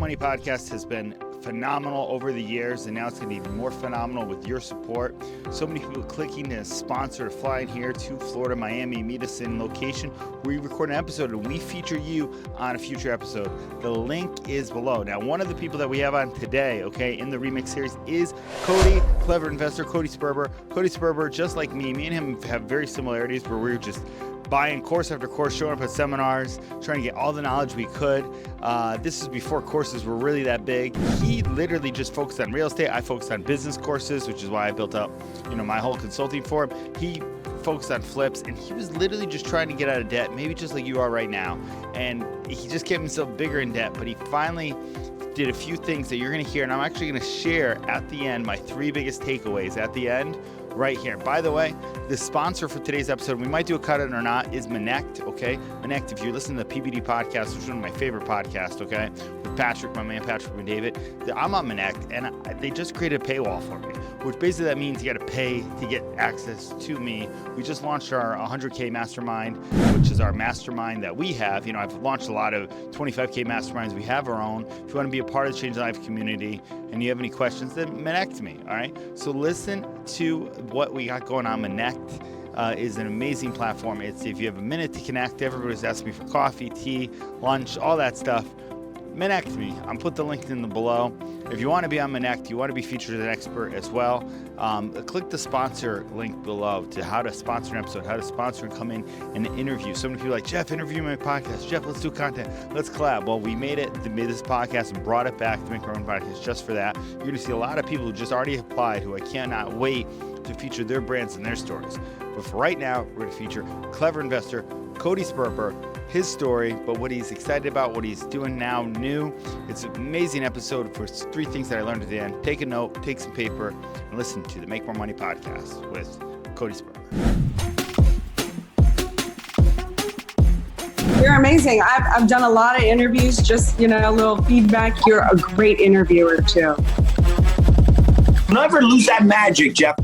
Money podcast has been phenomenal over the years, and now it's going to be even more phenomenal with your support. So many people clicking to sponsor, flying here to Florida, Miami, meet us in location where we record an episode and we feature you on a future episode. The link is below. Now, one of the people that we have on today, in the remix series is Cody, clever investor, Cody Sperber. Cody Sperber, just like me and him have very similarities where we're just buying course after course, showing up at seminars, trying to get all the knowledge we could. This is before courses were really that big. He literally just focused on real estate. I focused on business courses, which is why I built up, my whole consulting for him. He focused on flips, and he was literally just trying to get out of debt, maybe just like you are right now. And he just kept himself bigger in debt, but he finally did a few things that you're going to hear, and I'm actually going to share at the end my 3 biggest takeaways at the end right here. By the way, the sponsor for today's episode, we might do a cut in or not, is Manect, okay? Manect, if you listen to the PBD podcast, which is one of my favorite podcasts, okay? With Patrick, my man Patrick and David, I'm on Manect, and they just created a paywall for me, which basically that means you got to pay to get access to me. We just launched our 100K mastermind, which is our mastermind that we have. I've launched a lot of 25K masterminds. We have our own. If you want to be a part of the Change Life community and you have any questions, then Manect me, all right? So listen to what we got going on. Manect is an amazing platform. It's if you have a minute to connect, everybody's asking me for coffee, tea, lunch, all that stuff. Manect me. I'm put the link in the below. If you want to be on Manect, you want to be featured as an expert as well, click the sponsor link below to how to sponsor an episode, how to sponsor and come in and interview. So many people are like, Jeff, interview my podcast. Jeff, let's do content. Let's collab. Well, we made this podcast and brought it back to make our own podcast just for that. You're going to see a lot of people who just already applied who I cannot wait to feature their brands and their stories. But for right now, we're going to feature clever investor Cody Sperber, his story, but what he's excited about, what he's doing now new. It's an amazing episode for 3 things that I learned at the end. Take a note, take some paper, and listen to the Make More Money podcast with Cody Sperber. You're amazing. I've done a lot of interviews, just, a little feedback. You're a great interviewer too. Never lose that magic, Jeff.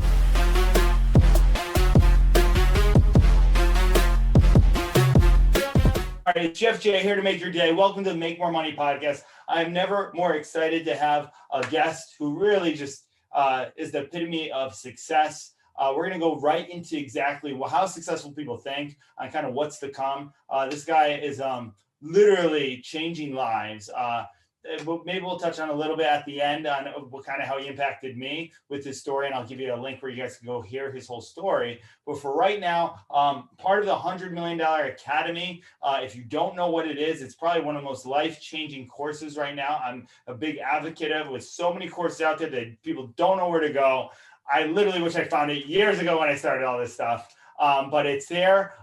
All right, it's Jeff J here to make your day. Welcome to the Make More Money podcast. I'm never more excited to have a guest who really just is the epitome of success. We're going to go right into exactly how successful people think on kind of what's to come. This guy is literally changing lives. Maybe we'll touch on a little bit at the end on what kind of how he impacted me with his story, and I'll give you a link where you guys can go hear his whole story. But for right now, part of the $100 Million Academy, if you don't know what it is, it's probably one of the most life-changing courses right now. I'm a big advocate of, with so many courses out there that people don't know where to go. I literally wish I found it years ago when I started all this stuff. But it's there.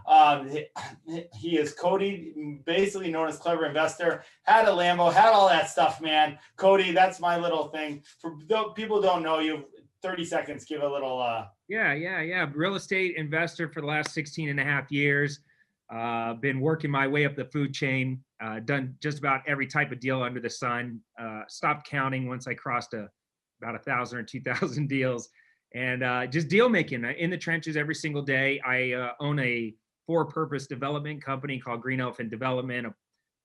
He is Cody, basically known as Clever Investor, had a Lambo, had all that stuff, man. Cody, that's my little thing. For people who don't know you, 30 seconds, give a little. Yeah. Real estate investor for the last 16 and a half years. Been working my way up the food chain, done just about every type of deal under the sun. Stopped counting once I crossed about 1,000 or 2,000 deals. And just deal making in the trenches every single day. I own a for-purpose development company called Green Elephant Development. I've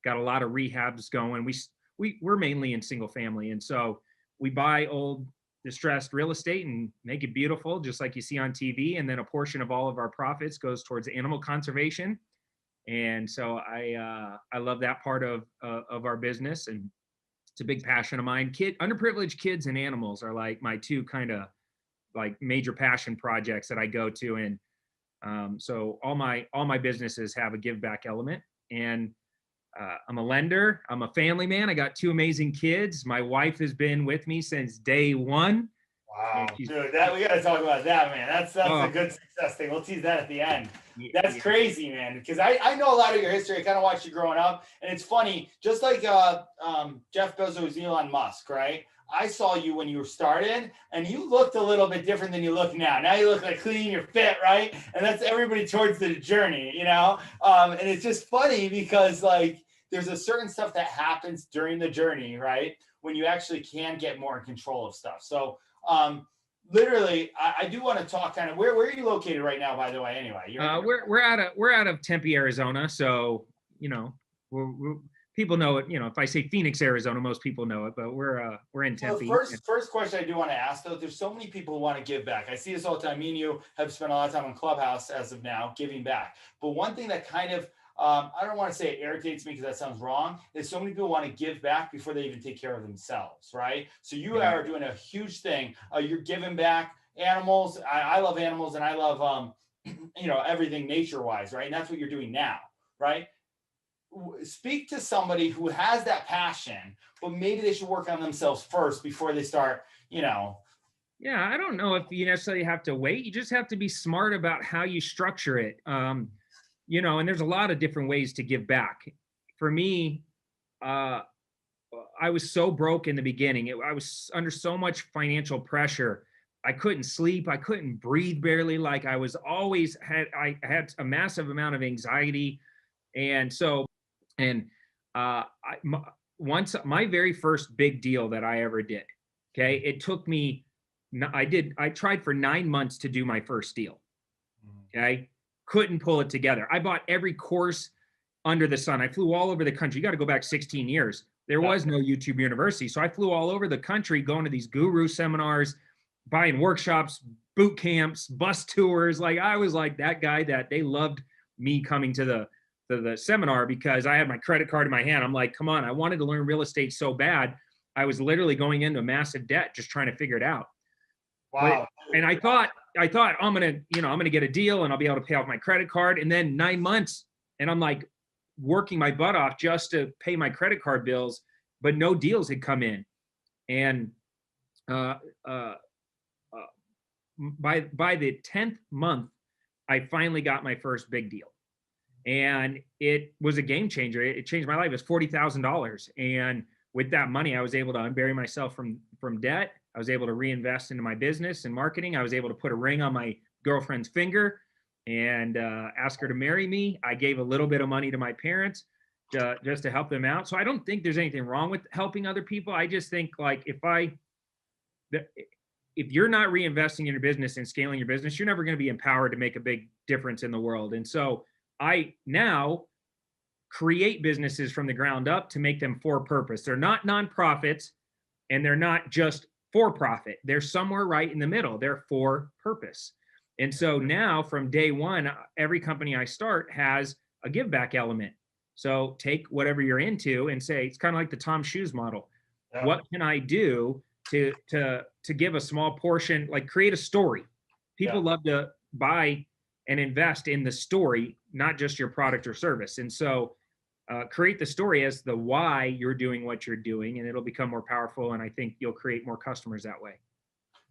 got a lot of rehabs going. We're mainly in single family, and so we buy old distressed real estate and make it beautiful, just like you see on TV. And then a portion of all of our profits goes towards animal conservation. And so I love that part of our business, and it's a big passion of mine. Underprivileged kids and animals are like my 2 kind of like major passion projects that I go to. And so all my businesses have a give back element. And I'm a lender. I'm a family man. I got 2 amazing kids. My wife has been with me since day 1. Wow, dude, we got to talk about that, man. That's a good success thing. We'll tease that at the end. That's crazy, man. Because I know a lot of your history. I kind of watched you growing up, and it's funny. Just like Jeff Bezos, Elon Musk, right? I saw you when you were started, and you looked a little bit different than you look now. Now you look like clean, you're fit, right? And that's everybody towards the journey, And it's just funny because like there's a certain stuff that happens during the journey, right? When you actually can get more in control of stuff. So literally, I do want to talk kind of where are you located right now, by the way? Anyway, we're out of Tempe, Arizona. So we're people know it. You know, if I say Phoenix, Arizona, most people know it, but we're in Well, Tempe. first question I do want to ask though, there's so many people who want to give back. I see this all the time. Me and you have spent a lot of time on Clubhouse as of now, giving back. But one thing that kind of I don't want to say it irritates me because that sounds wrong. Is so many people want to give back before they even take care of themselves, right? So you are doing a huge thing. You're giving back animals. I love animals and I love everything nature-wise, right? And that's what you're doing now, right? Speak to somebody who has that passion, but maybe they should work on themselves first before they start, Yeah, I don't know if you necessarily have to wait. You just have to be smart about how you structure it. And there's a lot of different ways to give back. For me, I was so broke in the beginning. I was under so much financial pressure. I couldn't sleep. I couldn't breathe barely. Like I was always I had a massive amount of anxiety. And so, once my very first big deal that I ever did, okay, it took me, I tried for 9 months to do my first deal. Okay. Couldn't pull it together. I bought every course under the sun. I flew all over the country. You got to go back 16 years. There was no YouTube University. So I flew all over the country going to these guru seminars, buying workshops, boot camps, bus tours. Like I was like that guy that they loved me coming to the seminar because I had my credit card in my hand. I'm like, come on, I wanted to learn real estate so bad. I was literally going into massive debt, just trying to figure it out. wow. And I thought I'm gonna get a deal and I'll be able to pay off my credit card. And then 9 months, and I'm like working my butt off just to pay my credit card bills, but no deals had come in. And by the 10th month, I finally got my first big deal, and it was a game changer. It changed my life. It was $40,000, and with that money, I was able to unbury myself from debt. I was able to reinvest into my business and marketing. I was able to put a ring on my girlfriend's finger and ask her to marry me. I gave a little bit of money to my parents just to help them out. So I don't think there's anything wrong with helping other people. I just think like if you're not reinvesting in your business and scaling your business, you're never going to be empowered to make a big difference in the world. And so I now create businesses from the ground up to make them for purpose. They're not nonprofits and they're not just for profit. They're somewhere right in the middle. They're for purpose. And so now from day one, every company I start has a give back element. So take whatever you're into and say, it's kind of like the Tom Shoes model. Yeah. What can I do to give a small portion, like create a story? People love to buy and invest in the story, not just your product or service. And so create the story as the why you're doing what you're doing, and it'll become more powerful. And I think you'll create more customers that way.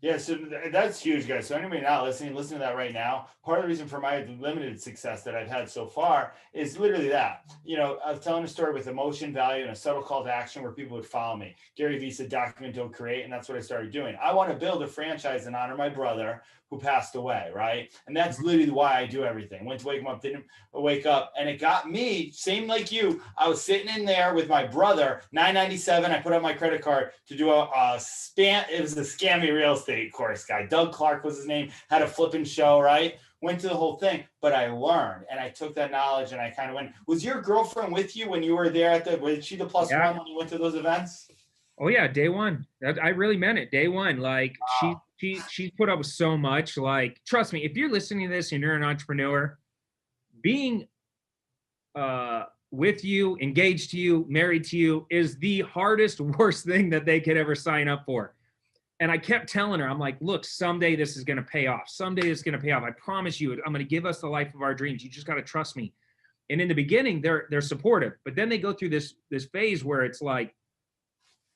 Yeah, so that's huge, guys. So anybody not listening, listen to that right now. Part of the reason for my limited success that I've had so far is literally that. I was telling a story with emotion, value, and a subtle call to action where people would follow me. Gary Vee said, document, don't create. And that's what I started doing. I want to build a franchise and honor my brother who passed away, right? And that's literally why I do everything. Went to wake him up, didn't wake up. And it got me, same like you. I was sitting in there with my brother, $997. I put up my credit card to do it was a scammy real estate course guy. Doug Clark was his name, had a flipping show, right? Went to the whole thing, but I learned and I took that knowledge and I kind of went. Was your girlfriend with you when you were there was she the plus one when you went to those events? Oh yeah, day one. I really meant it. Day one. Like wow. She put up with so much. Like, trust me, if you're listening to this and you're an entrepreneur, being with you, engaged to you, married to you is the hardest, worst thing that they could ever sign up for. And I kept telling her, I'm like, look, someday this is going to pay off. Someday it's going to pay off. I promise you, I'm going to give us the life of our dreams. You just got to trust me. And in the beginning, they're supportive, but then they go through this phase where it's like,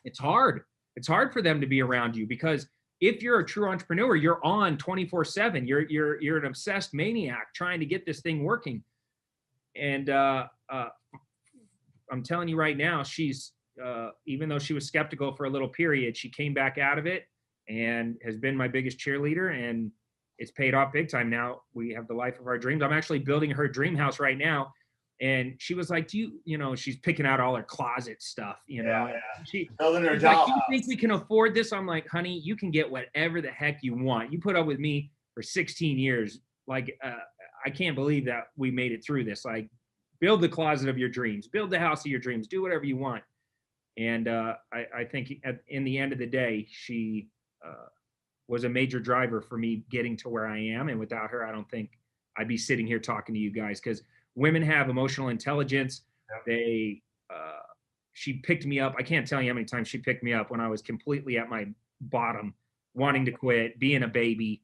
it's hard. It's hard for them to be around you because if you're a true entrepreneur, you're on 24/7. You're an obsessed maniac trying to get this thing working. And I'm telling you right now, she's even though she was skeptical for a little period, she came back out of it and has been my biggest cheerleader, and it's paid off big time. Now we have the life of our dreams. I'm actually building her dream house right now. And she was like, she's picking out all her closet stuff, Yeah. She building her like, do you think we can afford this? I'm like, honey, you can get whatever the heck you want. You put up with me for 16 years. Like, I can't believe that we made it through this. Like, build the closet of your dreams, build the house of your dreams, do whatever you want. And I think in the end of the day, she was a major driver for me getting to where I am. And without her, I don't think I'd be sitting here talking to you guys, because women have emotional intelligence. They, she picked me up. I can't tell you how many times she picked me up when I was completely at my bottom, wanting to quit, being a baby.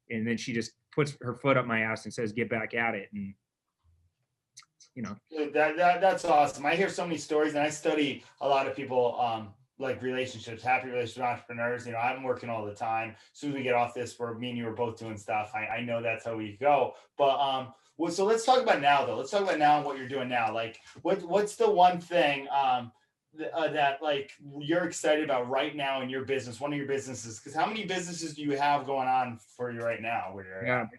And then she just puts her foot up my ass and says, get back at it. And, you know, Dude, that's awesome. I hear so many stories, and I study a lot of people, like relationships, happy relationship entrepreneurs. You know, I'm working all the time. As soon as we get off this, where me and you are both doing stuff, I know that's how we go. But well, so let's talk about now, though. Let's talk about now and what you're doing now. Like, what's the one thing that like you're excited about right now in your business, one of your businesses? Because how many businesses do you have going on for you right now? Where you're at?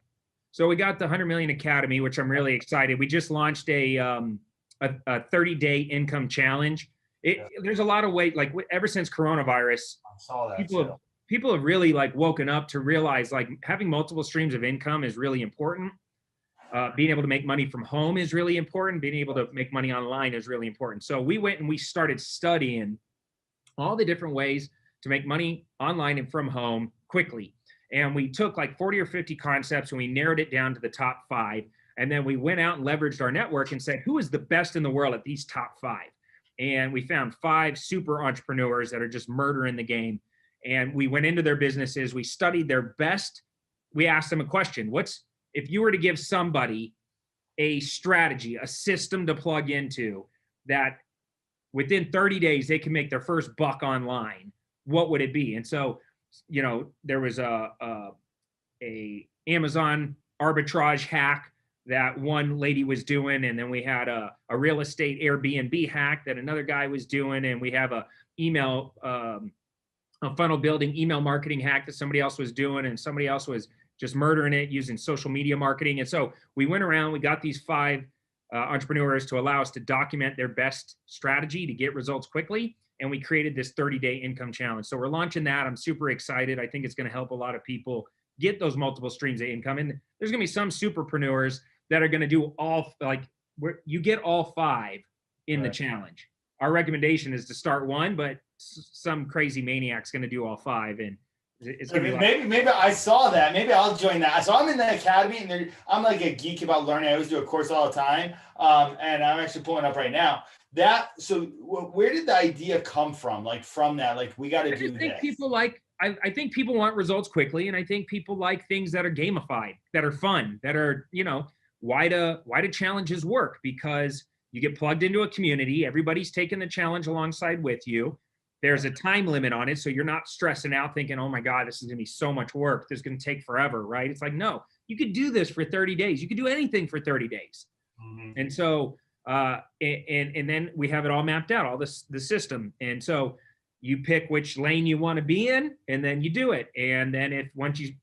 So we got the 100 Million Academy, which I'm really excited. We just launched a 30-day income challenge. There's a lot of weight, like ever since coronavirus, I saw that people have really like woken up to realize like having multiple streams of income is really important. Being able to make money from home is really important. Being able to make money online is really important. So we went and we started studying all the different ways to make money online and from home quickly. And we took like 40 or 50 concepts and we narrowed it down to the top 5. And then we went out and leveraged our network and said, who is the best in the world at these top 5? And we found 5 super entrepreneurs that are just murdering the game. And we went into their businesses. We studied their best. We asked them a question. If you were to give somebody a strategy, a system to plug into that within 30 days, they can make their first buck online, what would it be? And so, you know, there was a Amazon arbitrage hack that one lady was doing, and then we had a real estate Airbnb hack that another guy was doing, and we have a funnel building email marketing hack that somebody else was doing, and somebody else was just murdering it using social media marketing. And so we went around, we got these 5 entrepreneurs to allow us to document their best strategy to get results quickly. And we created this 30-day income challenge. So we're launching that. I'm super excited. I think it's going to help a lot of people get those multiple streams of income. And there's going to be some superpreneurs that are going to do all, like, where you get all 5 in the challenge. Our recommendation is to start one, but some crazy maniac's going to do all 5. And it's going to be maybe I saw that. Maybe I'll join that. So I'm in the academy, and I'm like a geek about learning. I always do a course all the time. And I'm actually pulling up right now. So where did the idea come from? Like from that, like we got to do this. I think people want results quickly, and I think people like things that are gamified, that are fun, that are, you know, why do challenges work? Because you get plugged into a community, everybody's taking the challenge alongside with you. There's a time limit on it, so you're not stressing out thinking, oh my God, this is gonna be so much work, this is gonna take forever, right? It's like, no, you could do this for 30 days. You could do anything for 30 days. Mm-hmm. And so, and then we have it all mapped out, all the system. And so you pick which lane you want to be in, and then you do it. And then once you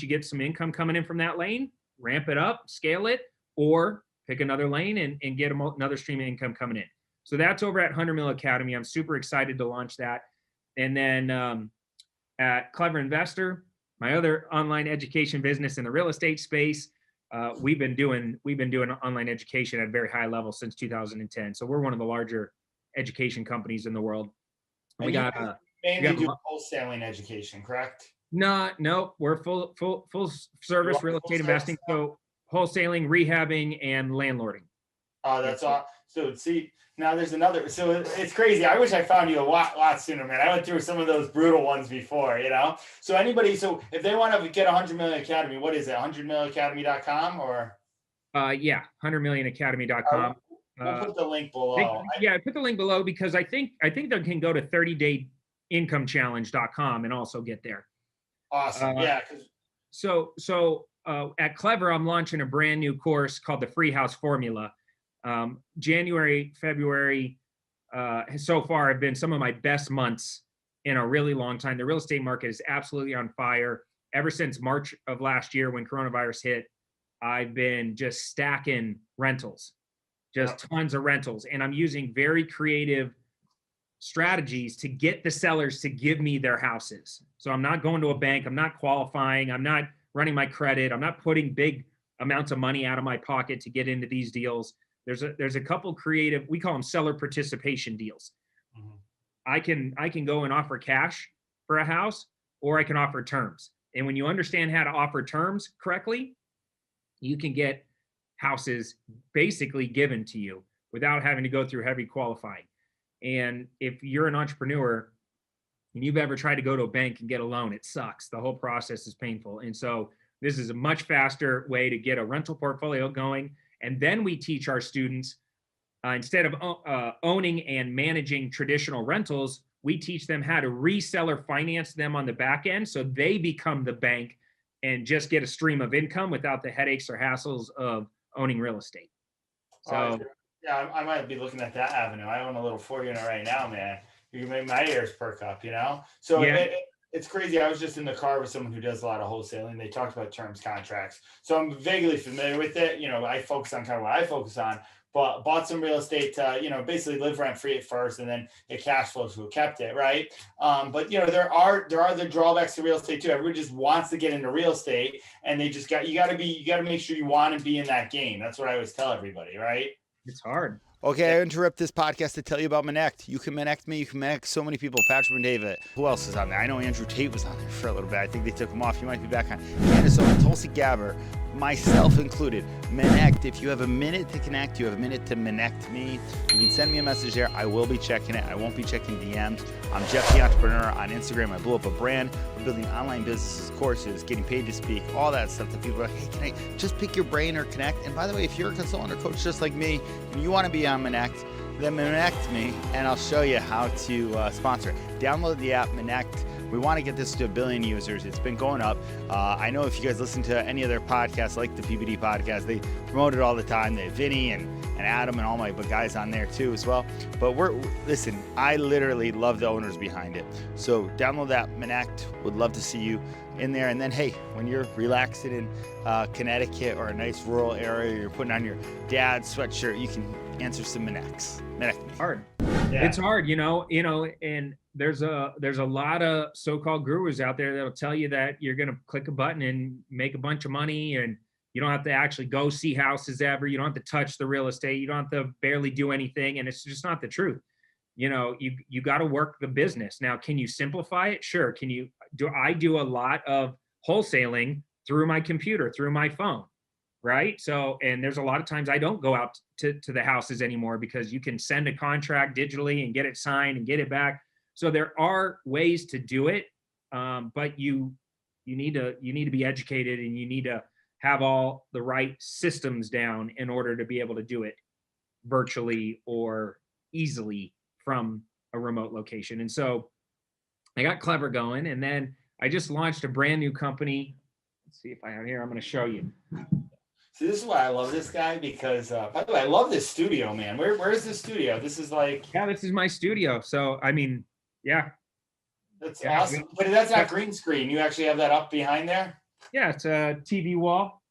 get some income coming in from that lane, ramp it up, scale it, or pick another lane and get another stream of income coming in. So that's over at 100 Mil Academy. I'm super excited to launch that. And then at Clever Investor, my other online education business in the real estate space, we've been doing online education at a very high level since 2010. So we're one of the larger education companies in the world. We got mainly do wholesaling education, correct? No, we're full service real estate investing. So wholesaling, rehabbing, and landlording. Oh, that's all. So see, now there's another. So it's crazy. I wish I found you a lot sooner, man. I went through some of those brutal ones before, you know. So if they want to get 100 Million Academy, what is it? 100millionacademy.com or? Yeah, 100millionacademy.com. We'll put the link below. Put the link below, because I think they can go to 30dayincomechallenge.com and also get there. Awesome. Yeah. So at Clever, I'm launching a brand new course called the Free House Formula. January, February, so far have been some of my best months in a really long time. The real estate market is absolutely on fire. Ever since March of last year when coronavirus hit, I've been just stacking rentals, tons of rentals. And I'm using very creative strategies to get the sellers to give me their houses. So I'm not going to a bank. I'm not qualifying. I'm not running my credit. I'm not putting big amounts of money out of my pocket to get into these deals. there's a couple creative, we call them seller participation deals. I can go and offer cash for a house, or I can offer terms. And when you understand how to offer terms correctly, you can get houses basically given to you without having to go through heavy qualifying. And if you're an entrepreneur and you've ever tried to go to a bank and get a loan, it sucks. The whole process is painful. And so this is a much faster way to get a rental portfolio going. And then we teach our students, instead of owning and managing traditional rentals, we teach them how to reseller finance them on the back end, so they become the bank and just get a stream of income without the headaches or hassles of owning real estate. So yeah, I might be looking at that avenue. I own a little 4-unit right now, man. You can make my ears perk up, you know? So yeah. It's crazy. I was just in the car with someone who does a lot of wholesaling. They talked about terms contracts. So I'm vaguely familiar with it. You know, I focus on kind of what I focus on, but bought some real estate to, you know, basically live rent free at first, and then it cash flows who kept it, right? But you know, there are the drawbacks to real estate too. Everyone just wants to get into real estate, and they just you got to make sure you want to be in that game. That's what I always tell everybody, right? It's hard. Okay, I interrupt this podcast to tell you about Monect. You can Monect me. You can Monect so many people. Patrick and David. Who else is on there? I know Andrew Tate was on there for a little bit. I think they took him off. He might be back on. Minnesota, Tulsi Gabbard, myself included. Monect. If you have a minute to connect, you have a minute to Monect me. You can send me a message there. I will be checking it. I won't be checking DMs. I'm Jeff the Entrepreneur on Instagram. I blew up a brand. We're building online businesses, courses, getting paid to speak, all that stuff that people are like, hey, can I just pick your brain or connect? And by the way, if you're a consultant or coach just like me, and you want to be on Monect, then Monect me, and I'll show you how to sponsor it. Download the app, Monect. We want to get this to 1 billion users. It's been going up. I know if you guys listen to any of their podcasts, like the PBD podcast, they promote it all the time. They have Vinny and Adam and all my guys on there too as well. But listen, I literally love the owners behind it. So download that, Monect. Would love to see you in there. And then, hey, when you're relaxing in Connecticut or a nice rural area, you're putting on your dad's sweatshirt, you can answer some Monects. Monect me. Hard. Yeah. It's hard, you know, and there's a lot of so-called gurus out there that'll tell you that you're going to click a button and make a bunch of money, and you don't have to actually go see houses ever. You don't have to touch the real estate. You don't have to barely do anything. And it's just not the truth. You know, you got to work the business. Now, can you simplify it? Sure. I do a lot of wholesaling through my computer, through my phone. Right. So, and there's a lot of times I don't go out to the houses anymore, because you can send a contract digitally and get it signed and get it back. So there are ways to do it. But you need to be educated, and you need to have all the right systems down in order to be able to do it virtually or easily from a remote location. And so I got Clever going, and then I just launched a brand new company. Let's see if I have here. I'm going to show you. See, this is why I love this guy, because, by the way, I love this studio, man. Where is this studio? This is like... Yeah, this is my studio. So, I mean, yeah. That's awesome. But that's not green screen. You actually have that up behind there? Yeah, it's a TV wall.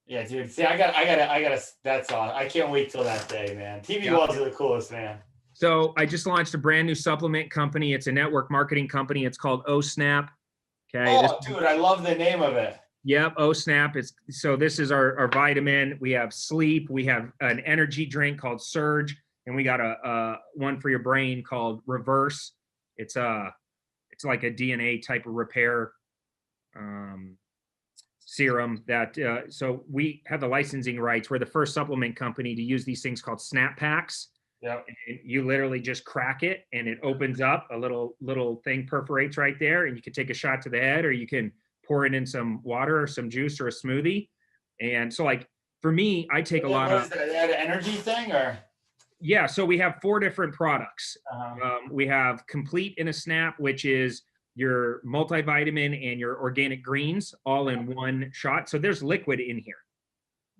Yeah, dude. See, I gotta, that's awesome. I can't wait till that day, man. TV walls are the coolest, man. So I just launched a brand new supplement company. It's a network marketing company. It's called OSnap. Okay. Oh, dude, I love the name of it. Yep, OSnap. So this is our vitamin. We have sleep. We have an energy drink called Surge, and we got a one for your brain called Reverse. It's like a DNA type of repair serum that. So we have the licensing rights. We're the first supplement company to use these things called Snap Packs. Yeah. You literally just crack it, and it opens up. A little thing perforates right there, and you can take a shot to the head, or you can pour it in some water or some juice or a smoothie. And so, like, for me, I take a lot of... Is that an energy thing, or? Yeah, so we have 4 different products. We have Complete in a Snap, which is your multivitamin and your organic greens all in one shot. So there's liquid in here.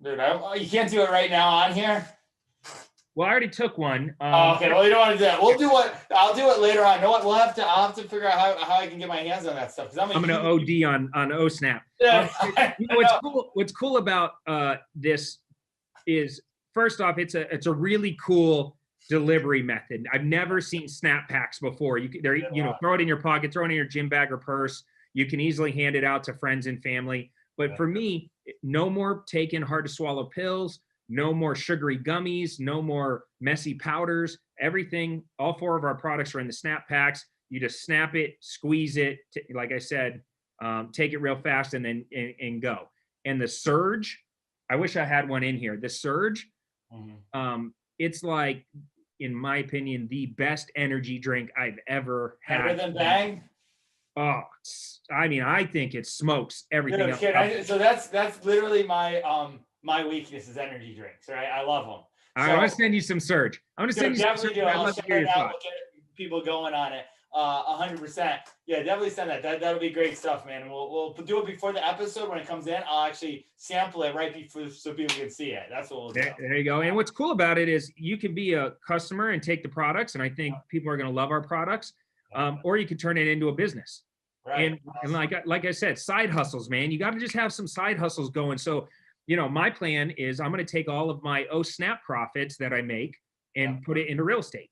Dude, you can't do it right now on here? Well, I already took one. Okay, well, you don't want to do that. I'll do it later on. You know what? I'll have to figure out how I can get my hands on that stuff. I'm going to OD on OSnap. Yeah. You know, what's cool about this is, first off, it's a really cool delivery method. I've never seen Snap Packs before. Throw it in your pocket, throw it in your gym bag or purse. You can easily hand it out to friends and family. But for me, no more taking hard to swallow pills. no more sugary gummies, no more messy powders. Everything, all 4 of our products are in the snap packs. You just snap it, squeeze it, like I said, take it real fast and then and go. And the Surge, I wish I had one in here. The Surge, it's like, in my opinion, the best energy drink I've ever had. Better than Bang? Oh, I mean, I think it smokes everything else. So that's literally my weakness is energy drinks, right? I love them. I want to send you some Surge. I want to send you some Surge. I'd love to hear your thoughts. We'll get people going on it. 100%. Yeah, definitely send that. That'll be great stuff, man. We'll do it before the episode. When it comes in, I'll actually sample it right before so people can see it. That's what we'll do. There you go. And what's cool about it is you can be a customer and take the products, and I think people are going to love our products. Or you could turn it into a business. Right. And like I said, side hustles, man. You got to just have some side hustles going. So, my plan is I'm going to take all of my Snap profits that I make and put it into real estate.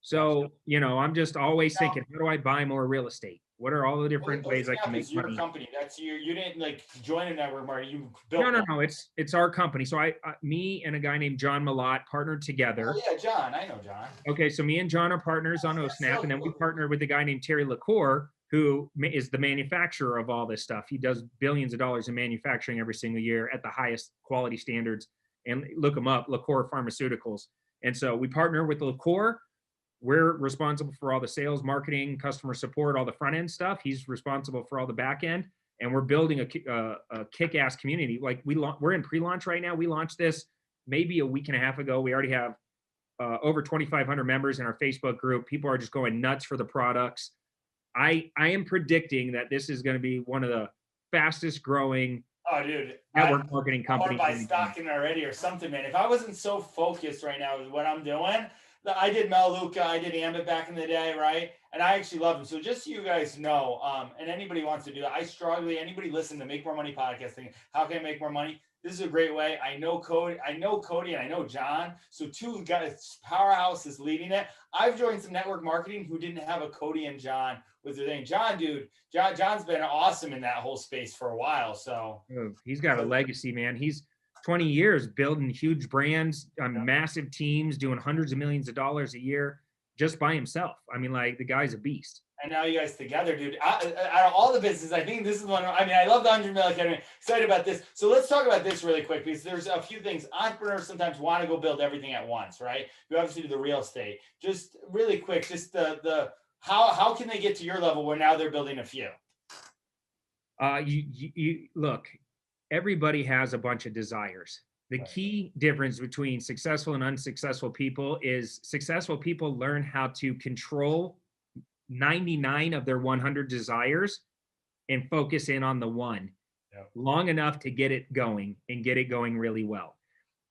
So, I'm just always thinking, how do I buy more real estate? What are all the different ways I can make money? Your company. That's you didn't like join a network market. You built. No. It's our company. So me and a guy named John Malott partnered together. Oh yeah, John. I know John. Okay, so me and John are partners on Snap, and then we partnered with a guy named Terry LaCour, who is the manufacturer of all this stuff. He does billions of dollars in manufacturing every single year at the highest quality standards. And look him up, LaCour Pharmaceuticals. And so we partner with LaCour. We're responsible for all the sales, marketing, customer support, all the front end stuff. He's responsible for all the back end. And we're building a kick-ass community. Like we're in pre-launch right now. We launched this maybe a week and a half ago. We already have over 2,500 members in our Facebook group. People are just going nuts for the products. I am predicting that this is going to be one of the fastest growing network marketing companies. I want to buy stock in it already or something, man. If I wasn't so focused right now with what I'm doing, I did Melaleuca, I did Ambit back in the day, right? And I actually love them. So just so you guys know, and anybody wants to do that, anybody listen to Make More Money podcast thing, how can I make more money? This is a great way. I know Cody and I know John. So 2 guys, powerhouses leading it. I've joined some network marketing who didn't have a Cody and John with their thing. John's been awesome in that whole space for a while. So he's got a legacy, man. He's 20 years building huge brands on massive teams, doing hundreds of millions of dollars a year just by himself. I mean, like, the guy's a beast. And now you guys together, dude. Out of all the businesses, I think this is one. I mean, I love the 100 Million Academy. Excited about this. So let's talk about this really quick, because there's a few things. Entrepreneurs sometimes want to go build everything at once, right? You obviously do the real estate. Just really quick, just the how can they get to your level where now they're building a few? You look. Everybody has a bunch of desires. The key difference between successful and unsuccessful people is successful people learn how to control 99 of their 100 desires and focus in on the one long enough to get it going and get it going really well.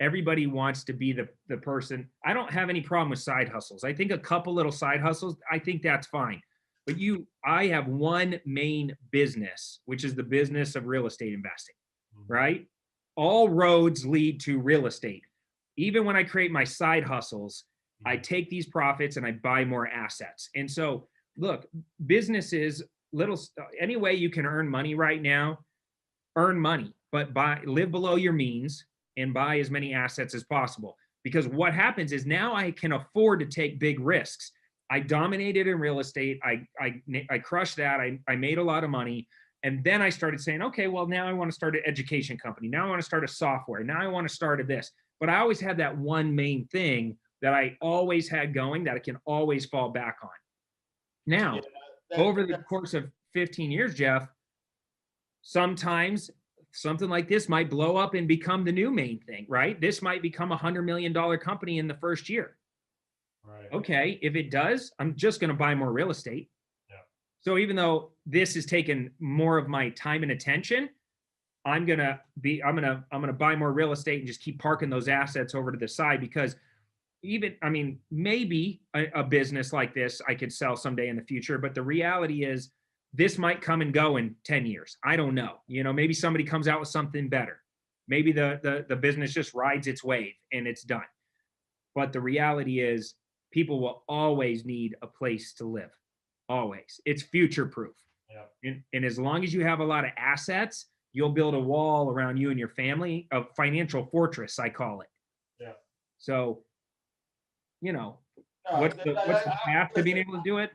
Everybody wants to be the person. I don't have any problem with side hustles. I think a couple little side hustles, I think that's fine. But I have one main business, which is the business of real estate investing. Right? All roads lead to real estate. Even when I create my side hustles, I take these profits and I buy more assets. And so, look, businesses, any way you can earn money right now, earn money, but live below your means and buy as many assets as possible. Because what happens is now I can afford to take big risks. I dominated in real estate. I crushed that. I made a lot of money. And then I started saying, okay, well, now I want to start an education company. Now I want to start a software. Now I want to start this. But I always had that one main thing that I always had going that I can always fall back on. Now, over the course of 15 years, Jeff, sometimes something like this might blow up and become the new main thing, right? This might become $100 million company in the first year. Right. Okay, if it does, I'm just going to buy more real estate. So even though this has taken more of my time and attention, I'm gonna buy more real estate and just keep parking those assets over to the side, because maybe a business like this I could sell someday in the future, but the reality is this might come and go in 10 years. I don't know. Maybe somebody comes out with something better. Maybe the business just rides its wave and it's done. But the reality is people will always need a place to live. Always. It's future proof. Yeah. And as long as you have a lot of assets, you'll build a wall around you and your family, a financial fortress, I call it. So, you know, No, what's the path to being listen, able to do it?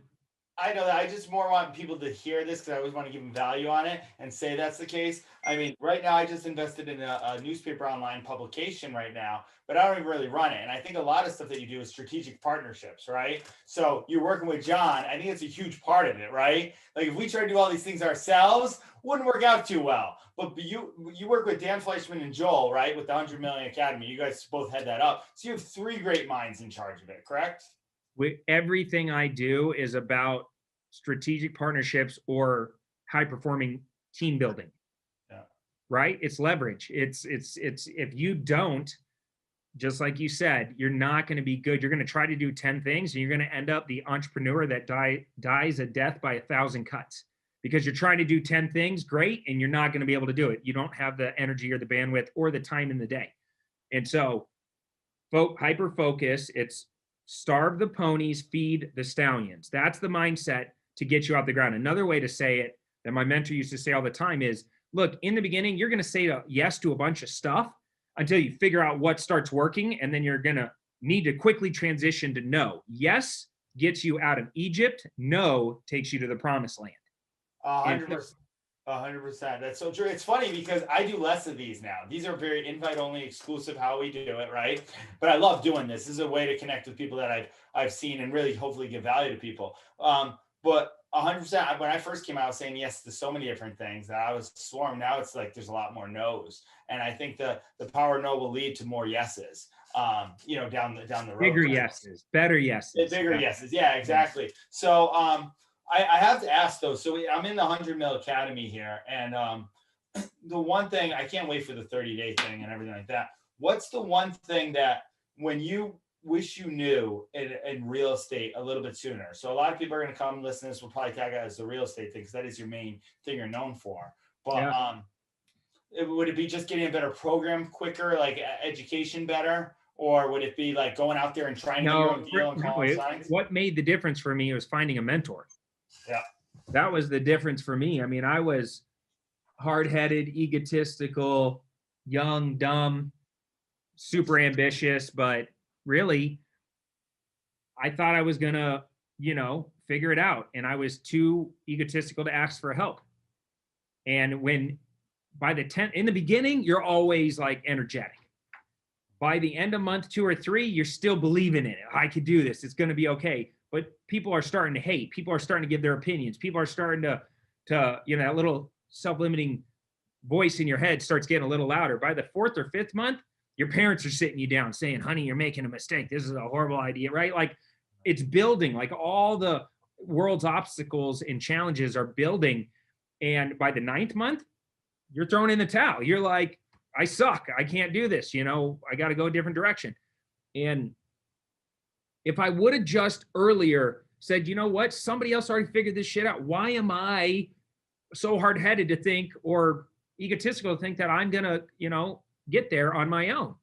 I know that. I just more want people to hear this because I always want to give them value on it and say that's the case. I mean, right now I just invested in a newspaper online publication right now, but I don't even really run it. And I think a lot of stuff that you do is strategic partnerships, right? So you're working with John. I think it's a huge part of it, right? Like if we try to do all these things ourselves, wouldn't work out too well. But you work with Dan Fleischman and Joel, right? With the 100 Million Academy. You guys both head that up. So you have 3 great minds in charge of it, correct? Everything I do is about strategic partnerships or high performing team building. Yeah. Right? It's leverage. It's if you don't, just like you said, you're not going to be good. You're going to try to do 10 things and you're going to end up the entrepreneur that dies a death by 1,000 cuts because you're trying to do 10 things, great, and you're not going to be able to do it. You don't have the energy or the bandwidth or the time in the day. And so hyper focus, it's starve the ponies, feed the stallions. That's the mindset to get you off the ground. Another way to say it that my mentor used to say all the time is, look, in the beginning, you're going to say yes to a bunch of stuff until you figure out what starts working. And then you're going to need to quickly transition to no. Yes gets you out of Egypt. No takes you to the promised land. 100%. 100%. That's so true. It's funny because I do less of these now. These are very invite only, exclusive how we do it, right? But I love doing this. This is a way to connect with people that I've seen and really hopefully give value to people. But 100%. When I first came out, I was saying yes to so many different things that I was swarmed. Now it's like there's a lot more no's, and I think the power no will lead to more yeses. Down the road. Bigger yeses, better yeses. Bigger yeses. Yeah, exactly. So I have to ask though. So I'm in the 100 Mil Academy here, and the one thing I can't wait for the 30-day thing and everything like that. What's the one thing that when you wish you knew in real estate a little bit sooner? So a lot of people are going to come listen to this. We'll probably tag out as the real estate thing because that is your main thing you're known for. But would it be just getting a better program quicker, like education better? Or would it be like going out there and trying to do your own deal and calling signs? What made the difference for me was finding a mentor. Yeah. That was the difference for me. I mean, I was hard-headed, egotistical, young, dumb, super ambitious, but really, I thought I was going to, figure it out. And I was too egotistical to ask for help. And in the beginning, you're always like energetic. By the end of month 2 or 3, you're still believing in it. I could do this. It's going to be okay. But people are starting to hate. People are starting to give their opinions. People are starting to that little self-limiting voice in your head starts getting a little louder. By the 4th or 5th month, your parents are sitting you down saying, honey, you're making a mistake. This is a horrible idea, right? Like it's building, like all the world's obstacles and challenges are building. And by the 9th month, you're throwing in the towel. You're like, I suck. I can't do this. I got to go a different direction. And if I would have just earlier said, you know what, somebody else already figured this shit out. Why am I so hard-headed to think or egotistical to think that I'm going to, get there on my own?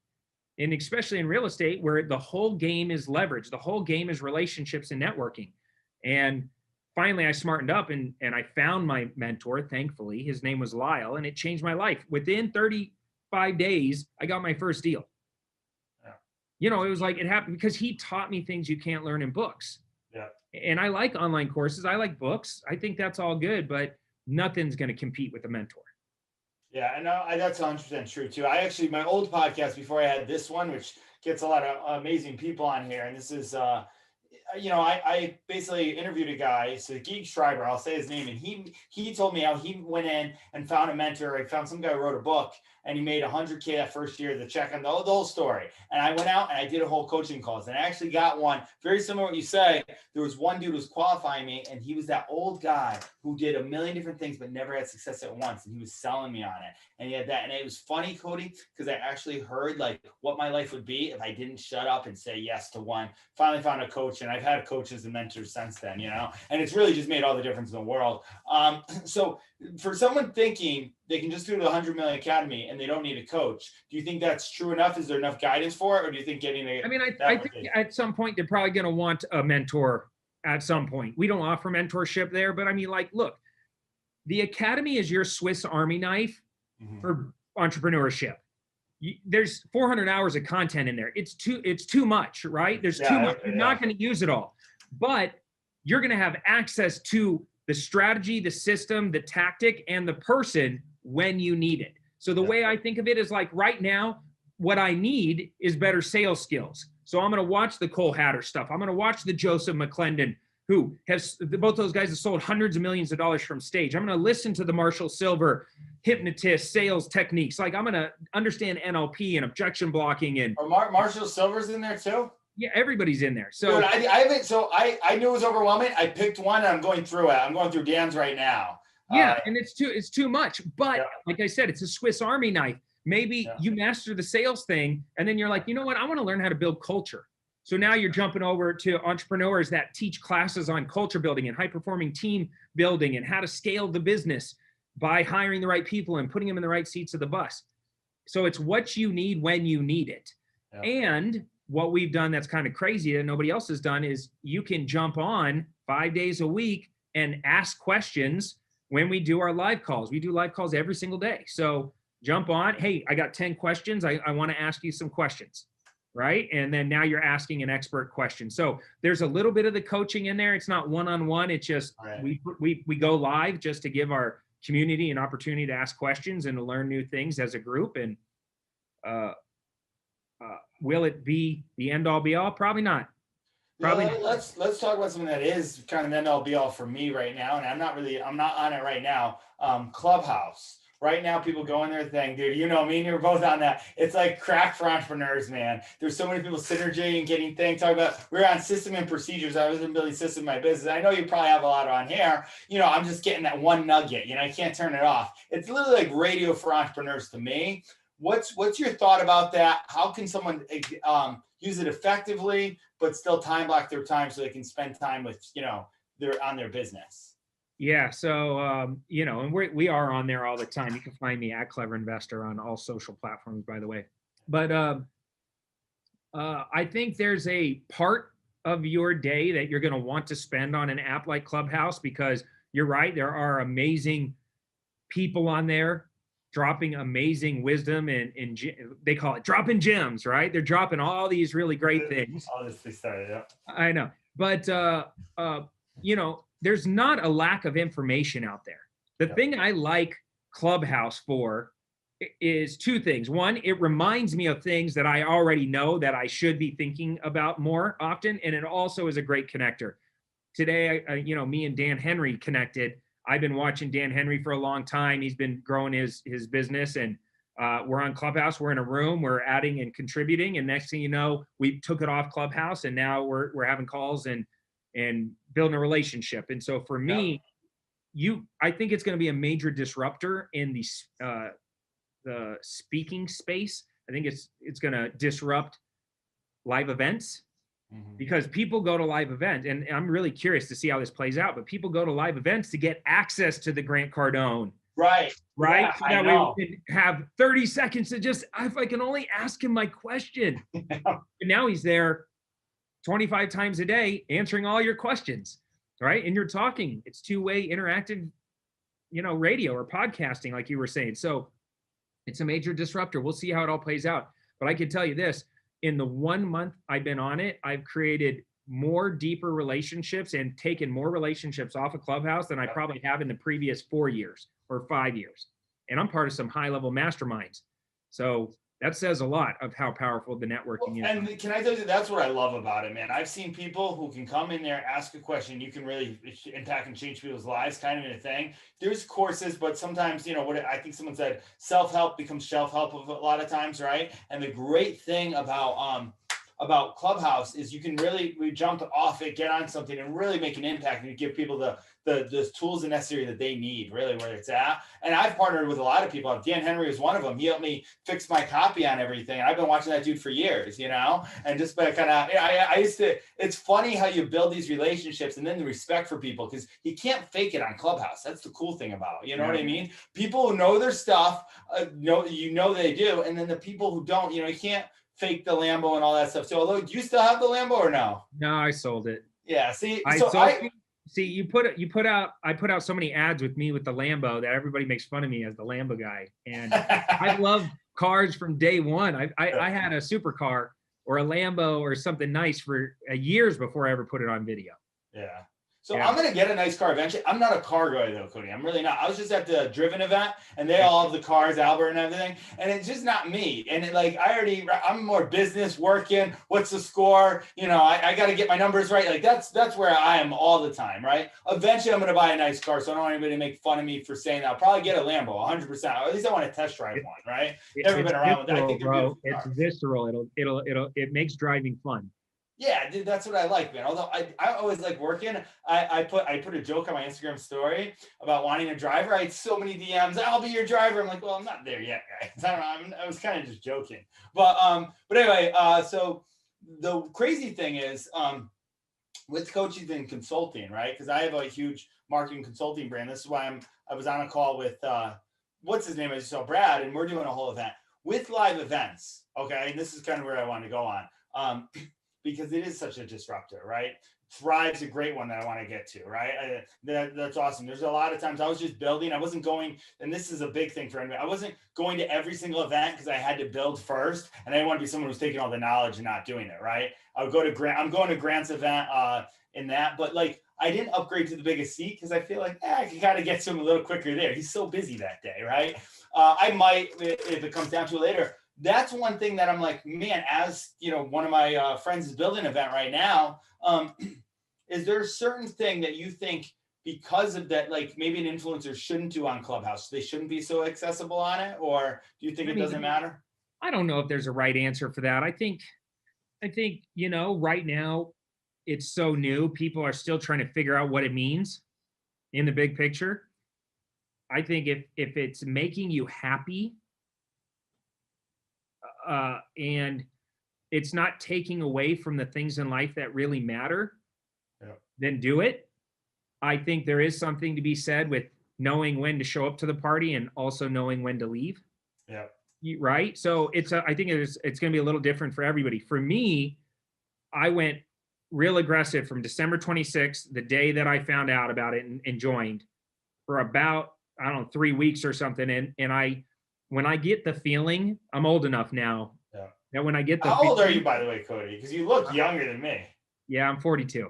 And especially in real estate where the whole game is leverage. The whole game is relationships and networking. And finally, I smartened up and I found my mentor, thankfully. His name was Lyle, and it changed my life. Within 35 days, I got my first deal. It was like it happened because he taught me things you can't learn in books. Yeah. And I like online courses. I like books. I think that's all good, but nothing's going to compete with a mentor. Yeah, and that's 100% true too. My old podcast before I had this one, which gets a lot of amazing people on here, and this is I basically interviewed a guy, it's a Geek Schreiber, I'll say his name, and he told me how he went in and found a mentor. I found some guy who wrote a book, and he made $100K that first year, the check on the whole story. And I went out and I did a whole coaching calls, and I actually got one very similar to what you say. There was one dude who was qualifying me, and he was that old guy who did a million different things but never had success at once, and he was selling me on it. And he had that, and it was funny, Cody, because I actually heard like what my life would be if I didn't shut up and say yes to one. Finally found a coach, and I've had coaches and mentors since then, and it's really just made all the difference in the world. So for someone thinking they can just do the 100 Million Academy and they don't need a coach, do you think that's true enough? Is there enough guidance for it, or do you think getting a? I think at some point they're probably going to want a mentor. At some point, we don't offer mentorship there, but look, the academy is your Swiss Army knife for entrepreneurship. there's 400 hours of content in there. It's too much, right? There's too much. You're not going to use it all, but you're going to have access to the strategy, the system, the tactic, and the person when you need it. So the way I think of it is like right now, what I need is better sales skills. So I'm going to watch the Cole Hatter stuff. I'm going to watch the Joseph McClendon, who has, both those guys have sold hundreds of millions of dollars from stage. I'm going to listen to the Marshall Silver hypnotist sales techniques. Like I'm going to understand NLP and objection blocking and Marshall Silver's in there too. Yeah, everybody's in there. So dude, I haven't. So I knew it was overwhelming. I picked one and I'm going through it. I'm going through Dan's right now. Yeah, and it's too much. But like I said, it's a Swiss Army knife. Maybe you master the sales thing, and then you're like, you know what? I want to learn how to build culture. So now you're jumping over to entrepreneurs that teach classes on culture building and high-performing team building and how to scale the business by hiring the right people and putting them in the right seats of the bus. So it's what you need when you need it. Yeah. And what we've done that's kind of crazy that nobody else has done is you can jump on 5 days a week and ask questions when we do our live calls. We do live calls every single day. So jump on, hey, I got 10 questions. I want to ask you some questions, right? And then now you're asking an expert question. So there's a little bit of the coaching in there. It's not one-on-one. It's just we go live just to give our community an opportunity to ask questions and to learn new things as a group. And will it be the end all be all? Probably not. Probably not. Let's talk about something that is kind of end all be all for me right now. And I'm not on it right now. Clubhouse. Right now, people go in their thing, dude. You know, me and you're both on that. It's like crack for entrepreneurs, man. There's so many people synergy and getting things. Talk about we're on system and procedures. I was in building system in my business. I know you probably have a lot on here. You know, I'm just getting that one nugget. You know, I can't turn it off. It's literally like radio for entrepreneurs to me. What's your thought about that? How can someone use it effectively, but still time block their time so they can spend time with, you know, on their business? Yeah. So, you know, and we are on there all the time. You can find me at Clever Investor on all social platforms, by the way. But I think there's a part of your day that you're going to want to spend on an app like Clubhouse, because you're right. There are amazing people on there dropping amazing wisdom and they call it dropping gems, right? They're dropping all these really great things. Honestly started, yeah. I know. But, you know, there's not a lack of information out there. The thing I like Clubhouse for is two things. One, it reminds me of things that I already know that I should be thinking about more often. And it also is a great connector. Today, you know, me and Dan Henry connected. I've been watching Dan Henry for a long time. He's been growing his business, and we're on Clubhouse. We're in a room, we're adding and contributing. And next thing you know, we took it off Clubhouse, and now we're having calls and building a relationship. And so for me, I think it's going to be a major disruptor in the speaking space. I think it's going to disrupt live events, because people go to live events, and I'm really curious to see how this plays out, but people go to live events to get access to the Grant Cardone. Right. Yeah, so that we can have 30 seconds to just, if I can only ask him my question. But now he's there 25 times a day answering all your questions, right? And you're talking, it's two-way interactive, you know, radio or podcasting, like you were saying. So it's a major disruptor. We'll see how it all plays out. But I can tell you this, in the 1 month I've been on it, I've created more deeper relationships and taken more relationships off of Clubhouse than I probably have in the previous 4 years or 5 years. And I'm part of some high-level masterminds. So that says a lot of how powerful the networking is. And can I tell you, that's what I love about it, man. I've seen people who can come in there, ask a question, you can really impact and change people's lives, kind of in a thing. There's courses, but sometimes, you know, what I think someone said, self-help becomes shelf-help a lot of times, right? And the great thing about Clubhouse is you can really jump off it, get on something, and really make an impact, and you give people the tools necessary that they need, really, where it's at. And I've partnered with a lot of people. Dan Henry was one of them. He helped me fix my copy on everything. I've been watching that dude for years, you know, and just by kind of, I used to, it's funny how you build these relationships and then the respect for people, because you can't fake it on Clubhouse. That's the cool thing about it. You know what I mean? People who know their stuff, know they do. And then the people who don't, you know, you can't fake the Lambo and all that stuff. So although, do you still have the Lambo or no? No, I sold it. Yeah. See, I put out so many ads with me with the Lambo that everybody makes fun of me as the Lambo guy. And cars from day one. I had a supercar or a Lambo or something nice for years before I ever put it on video. Yeah. So Yeah. I'm gonna get a nice car eventually. I'm not a car guy though, Cody. I'm really not. I was just at the driven event, and they all have the cars, Albert and everything, and it's just not me. And I'm more business working. What's the score? I got to get my numbers right. Like that's where I am all the time, right? Eventually, I'm gonna buy a nice car, so I don't want anybody to make fun of me for saying that. I'll probably get a Lambo, 100%. Or at least I want to test drive one, right? Never been around with that. I think they're beautiful It's cars. visceral. It makes driving fun. Yeah, dude, that's what I like, man. Although I always like working. I put a joke on my Instagram story about wanting a driver. I had so many DMs. I'll be your driver. I'm like, well, I'm not there yet, guys. I don't know. I was kind of just joking. But anyway, so the crazy thing is with coaching and consulting, right? Because I have a huge marketing consulting brand. This is why I was on a call with what's his name? I just saw Brad, and we're doing a whole event with live events. Okay, and this is kind of where I want to go on. Because it is such a disruptor, right? Thrive's a great one that I want to get to, right? That's awesome. There's a lot of times I was just building. I wasn't going, and this is a big thing for anybody. I wasn't going to every single event because I had to build first, and I didn't want to be someone who's taking all the knowledge and not doing it, right? I would go to Grant. I'm going to Grant's event in that, but like I didn't upgrade to the biggest seat because I feel like I can kind of get to him a little quicker there. He's so busy that day, right? I might, if it comes down to it later. That's one thing that I'm like, man, as one of my friends is building an event right now. Is there a certain thing that you think because of that, like maybe an influencer shouldn't do on Clubhouse? They shouldn't be so accessible on it, or do you think it doesn't matter? I don't know if there's a right answer for that. I think, right now it's so new. People are still trying to figure out what it means in the big picture. I think if it's making you happy, and it's not taking away from the things in life that really matter, then do it. I think there is something to be said with knowing when to show up to the party and also knowing when to leave. Yeah. Right. So I think it's going to be a little different for everybody. For me, I went real aggressive from December 26th, the day that I found out about it and joined, for about, I don't know, 3 weeks or something. And when I get the feeling, I'm old enough now. Yeah. That when I get the How old are you, by the way, Cody? Because you look younger than me. Yeah, I'm 42.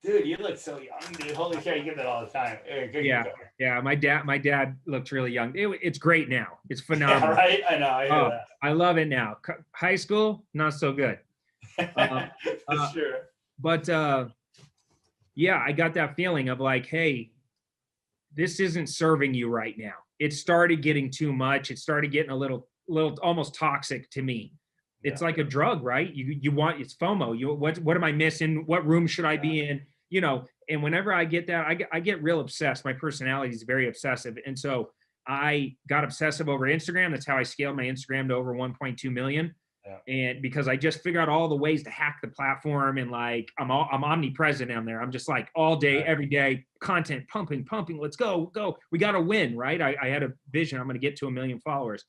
Dude, you look so young, dude. Holy cow, you get that all the time. Yeah. My dad looked really young. It's great now. It's phenomenal. Yeah, right? I know. I hear that. I love it now. High school, not so good. Sure. But yeah, I got that feeling of like, hey, this isn't serving you right now. It started getting too much. It started getting a little almost toxic to me. It's like a drug, right? You want, it's FOMO. What am I missing? What room should I be in? And whenever I get that, I get real obsessed. My personality is very obsessive. And so I got obsessive over Instagram. That's how I scaled my Instagram to over 1.2 million. Yeah. And because I just figured out all the ways to hack the platform, and like I'm omnipresent on there. I'm just like all day, every day, content pumping. Let's go. We got to win, right? I had a vision. I'm going to get to 1 million followers.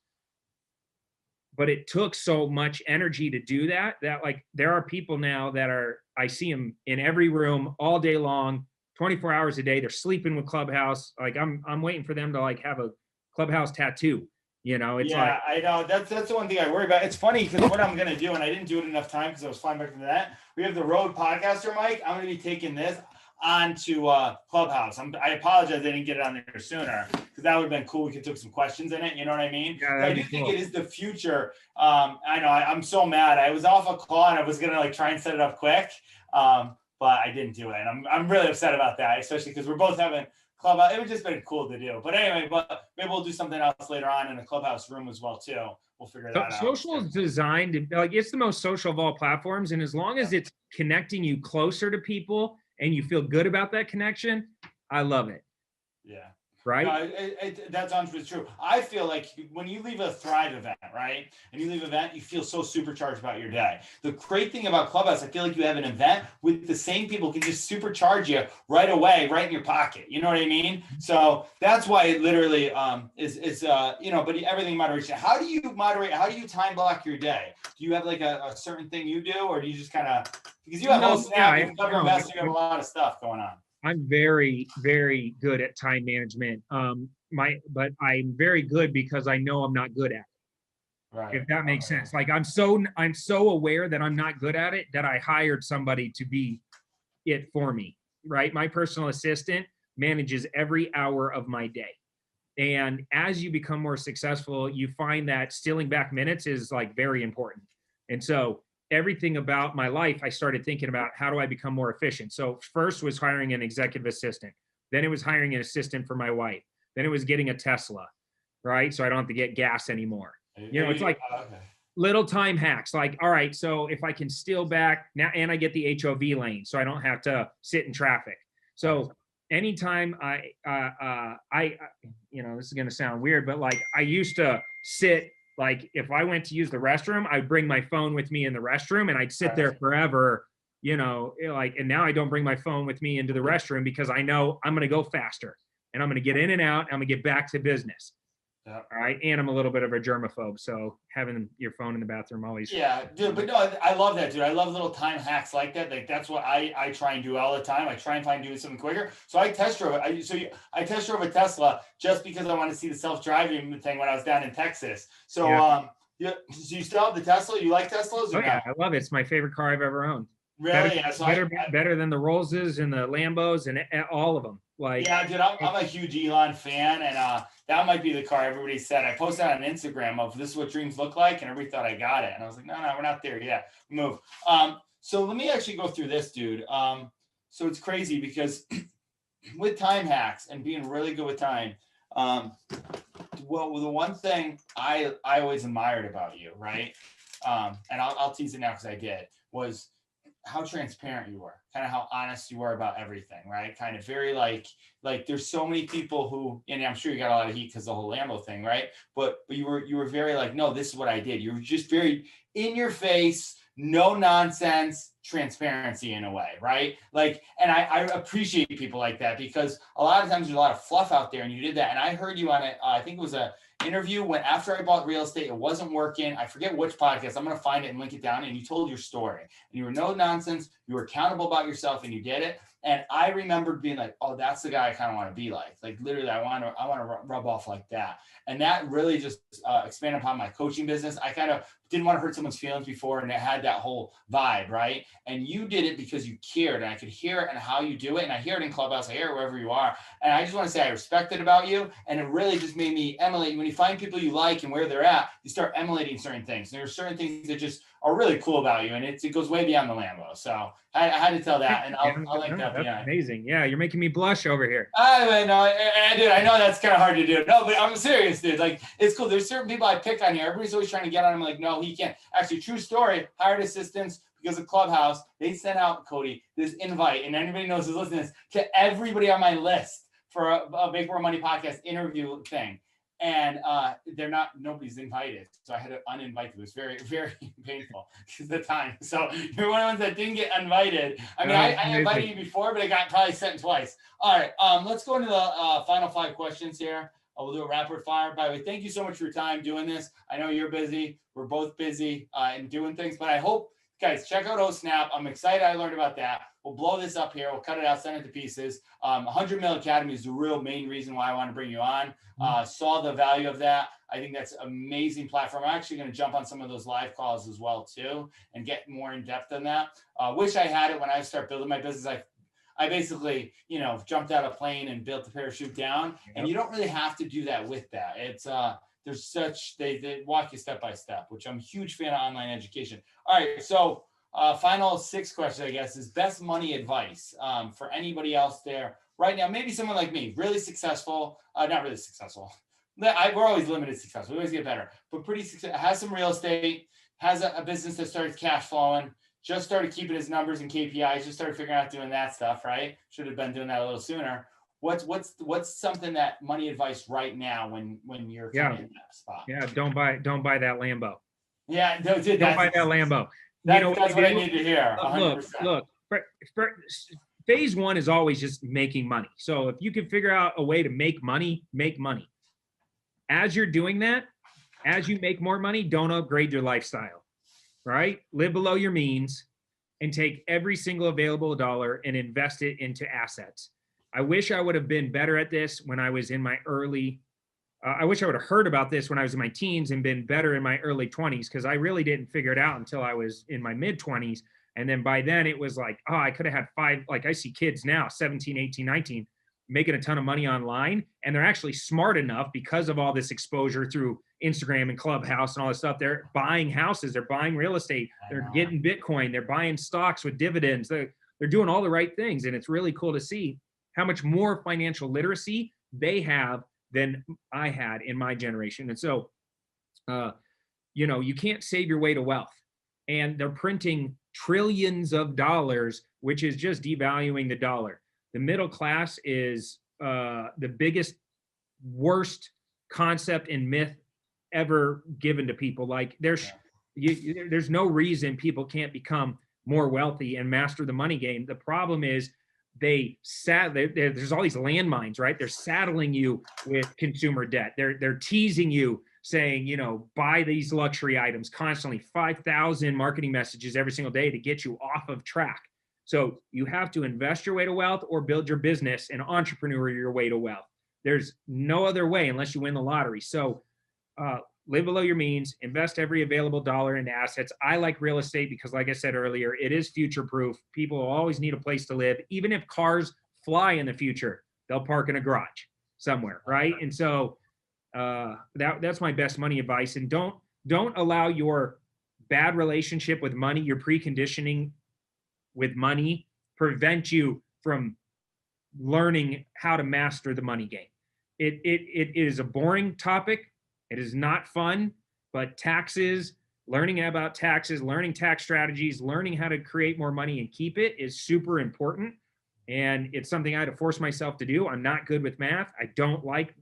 But it took so much energy to do that like there are people now that I see them in every room all day long, 24 hours a day. They're sleeping with Clubhouse. Like I'm waiting for them to like have a Clubhouse tattoo. It's like, I know that's the one thing I worry about. It's funny because what I'm gonna do, and I didn't do it enough time because I was flying back from that. We have the Rode Podcaster mic. I'm gonna be taking this onto Clubhouse. I apologize I didn't get it on there sooner because that would have been cool. We could take some questions in it. You know what I mean? Yeah, I do think it is the future. I know I'm so mad. I was off a call and I was gonna like try and set it up quick, but I didn't do it. And I'm really upset about that, especially because we're both having Clubhouse. It would just been cool to do. But anyway, but maybe we'll do something else later on in a Clubhouse room as well too. We'll figure that out. Social is designed to, like, it's the most social of all platforms, and as long as it's connecting you closer to people and you feel good about that connection, I love it. Yeah. Right. No, that's 100% true. I feel like when you leave a Thrive event, right, and you leave an event, you feel so supercharged about your day. The great thing about Clubhouse, I feel like you have an event with the same people can just supercharge you right away, right in your pocket. You know what I mean? So that's why it literally is but everything moderation. How do you moderate? How do you time block your day? Do you have like a certain thing you do, or do you just kind of, because you have whole snap, you have investing, you have a lot of stuff going on. I'm very, very good at time management. But I'm very good because I know I'm not good at it. Right. If that makes sense. Like I'm so aware that I'm not good at it that I hired somebody to be it for me, right? My personal assistant manages every hour of my day. And as you become more successful, you find that stealing back minutes is like very important. And so everything about my life, I started thinking about how do I become more efficient? So first was hiring an executive assistant. Then it was hiring an assistant for my wife. Then it was getting a Tesla, right? So I don't have to get gas anymore. You know, it's like little time hacks. Like, all right, so if I can steal back now, and I get the HOV lane, so I don't have to sit in traffic. So anytime I you know, this is gonna sound weird, but like I used to sit, like if I went to use the restroom, I'd bring my phone with me in the restroom and I'd sit there forever, you know, like, and now I don't bring my phone with me into the restroom because I know I'm gonna go faster and I'm gonna get in and out, and I'm gonna get back to business. Yeah. All right. And I'm a little bit of a germaphobe. So having your phone in the bathroom always. Yeah, dude, but no, I love that, dude. I love little time hacks like that. Like that's what I try and do all the time. I try and find doing something quicker. So I test drove it. I test drove a Tesla just because I want to see the self-driving thing when I was down in Texas. So yeah, so you still have the Tesla? You like Teslas? Oh yeah, I love it. It's my favorite car I've ever owned. Really? Better than the Rollses and the Lambos and all of them. Like, yeah, dude, I'm a huge Elon fan, and that might be the car everybody said. I posted on Instagram of this is what dreams look like, and everybody thought I got it, and I was like, no, we're not there yet. Move. So let me actually go through this, dude. So it's crazy because with time hacks and being really good with time, well, the one thing I always admired about you, right? And I'll tease it now because I did, was how transparent you were, kind of how honest you were about everything, right? Kind of very like there's so many people who, and I'm sure you got a lot of heat because the whole Lambo thing, right? But you were very like, no, this is what I did. You were just very in your face, no nonsense transparency in a way, right? Like, and I appreciate people like that because a lot of times there's a lot of fluff out there, and you did that. And I heard you on it. I think it was a interview when after I bought real estate, it wasn't working. I forget which podcast. I'm going to find it and link it down. And you told your story, and you were no nonsense. You were accountable about yourself, and you did it. And I remembered being like, oh, that's the guy I kind of want to be like. Like literally, I want to rub off like that. And that really just expanded upon my coaching business. I kind of didn't want to hurt someone's feelings before, and it had that whole vibe, right? And you did it because you cared, and I could hear it and how you do it. And I hear it in Clubhouse, I hear it wherever you are. And I just want to say I respect it about you. And it really just made me emulate. When you find people you like and where they're at, you start emulating certain things. There are certain things that just are really cool about you, and it goes way beyond the Lambo. So I had to tell that, and I'll like that. That's amazing. Yeah, you're making me blush over here. I know, dude. I know that's kind of hard to do. No, but I'm serious, dude. Like it's cool. There's certain people I pick on here. Everybody's always trying to get on him. Like, no, he can't. Actually, true story. Hired assistants because of Clubhouse. They sent out Cody this invite, and anybody knows who's listening to this, to everybody on my list for a Make More Money podcast interview thing. And nobody's invited. So I had to uninvite them. It was very, very painful because of the time. So you're one of the ones that didn't get invited. I mean, I invited you before, but I got probably sent twice. All right. Let's go into the final 5 questions here. We'll do a rapid fire. By the way, thank you so much for your time doing this. I know you're busy. We're both busy and doing things, but I hope, guys, check out OSnap. I'm excited I learned about that. We'll blow this up here. We'll cut it out, send it to pieces. 100 Mil Academy is the real main reason why I want to bring you on. Saw the value of that. I think that's an amazing platform. I'm actually going to jump on some of those live calls as well, too, and get more in depth on that. Wish I had it when I started building my business. I basically, jumped out of a plane and built the parachute down. And you don't really have to do that with that. It's they walk you step by step, which I'm a huge fan of online education. All right. So final 6 questions, I guess, is best money advice for anybody else there right now. Maybe someone like me, really successful, not really successful. We're always limited successful. We always get better, but pretty successful, has some real estate, has a business that started cash flowing, just started keeping his numbers and KPIs, just started figuring out doing that stuff, right? Should have been doing that a little sooner. What's something that money advice right now when you're kind of in that spot? Yeah, don't buy that Lambo. Yeah, don't buy that Lambo. That's what I need to hear. 100%. Look. Phase 1 is always just making money. So if you can figure out a way to make money, make money. As you're doing that, as you make more money, don't upgrade your lifestyle, right? Live below your means and take every single available dollar and invest it into assets. I wish I would have been better at this when I was in my early I wish I would have heard about this when I was in my teens and been better in my early 20s, because I really didn't figure it out until I was in my mid 20s. And then by then it was like, oh, I could have had five, like I see kids now, 17, 18, 19, making a ton of money online. And they're actually smart enough because of all this exposure through Instagram and Clubhouse and all this stuff. They're buying houses, they're buying real estate, they're getting Bitcoin, they're buying stocks with dividends. They're doing all the right things. And it's really cool to see how much more financial literacy they have than I had in my generation. And so, you can't save your way to wealth. And they're printing trillions of dollars, which is just devaluing the dollar. The middle class is the biggest, worst concept and myth ever given to people. Like there's no reason people can't become more wealthy and master the money game. The problem is there's all these landmines, right? They're saddling you with consumer debt. They're teasing you, saying, buy these luxury items constantly, 5,000 marketing messages every single day to get you off of track. So you have to invest your way to wealth or build your business and entrepreneur your way to wealth. There's no other way unless you win the lottery. So live below your means, invest every available dollar into assets. I like real estate because, like I said earlier, it is future proof. People will always need a place to live. Even if cars fly in the future, they'll park in a garage somewhere, right? And so that's my best money advice. And don't allow your bad relationship with money, your preconditioning with money, prevent you from learning how to master the money game. It is a boring topic. It is not fun, but taxes, learning about taxes, learning tax strategies, learning how to create more money and keep it is super important. And it's something I had to force myself to do. I'm not good with math. I don't like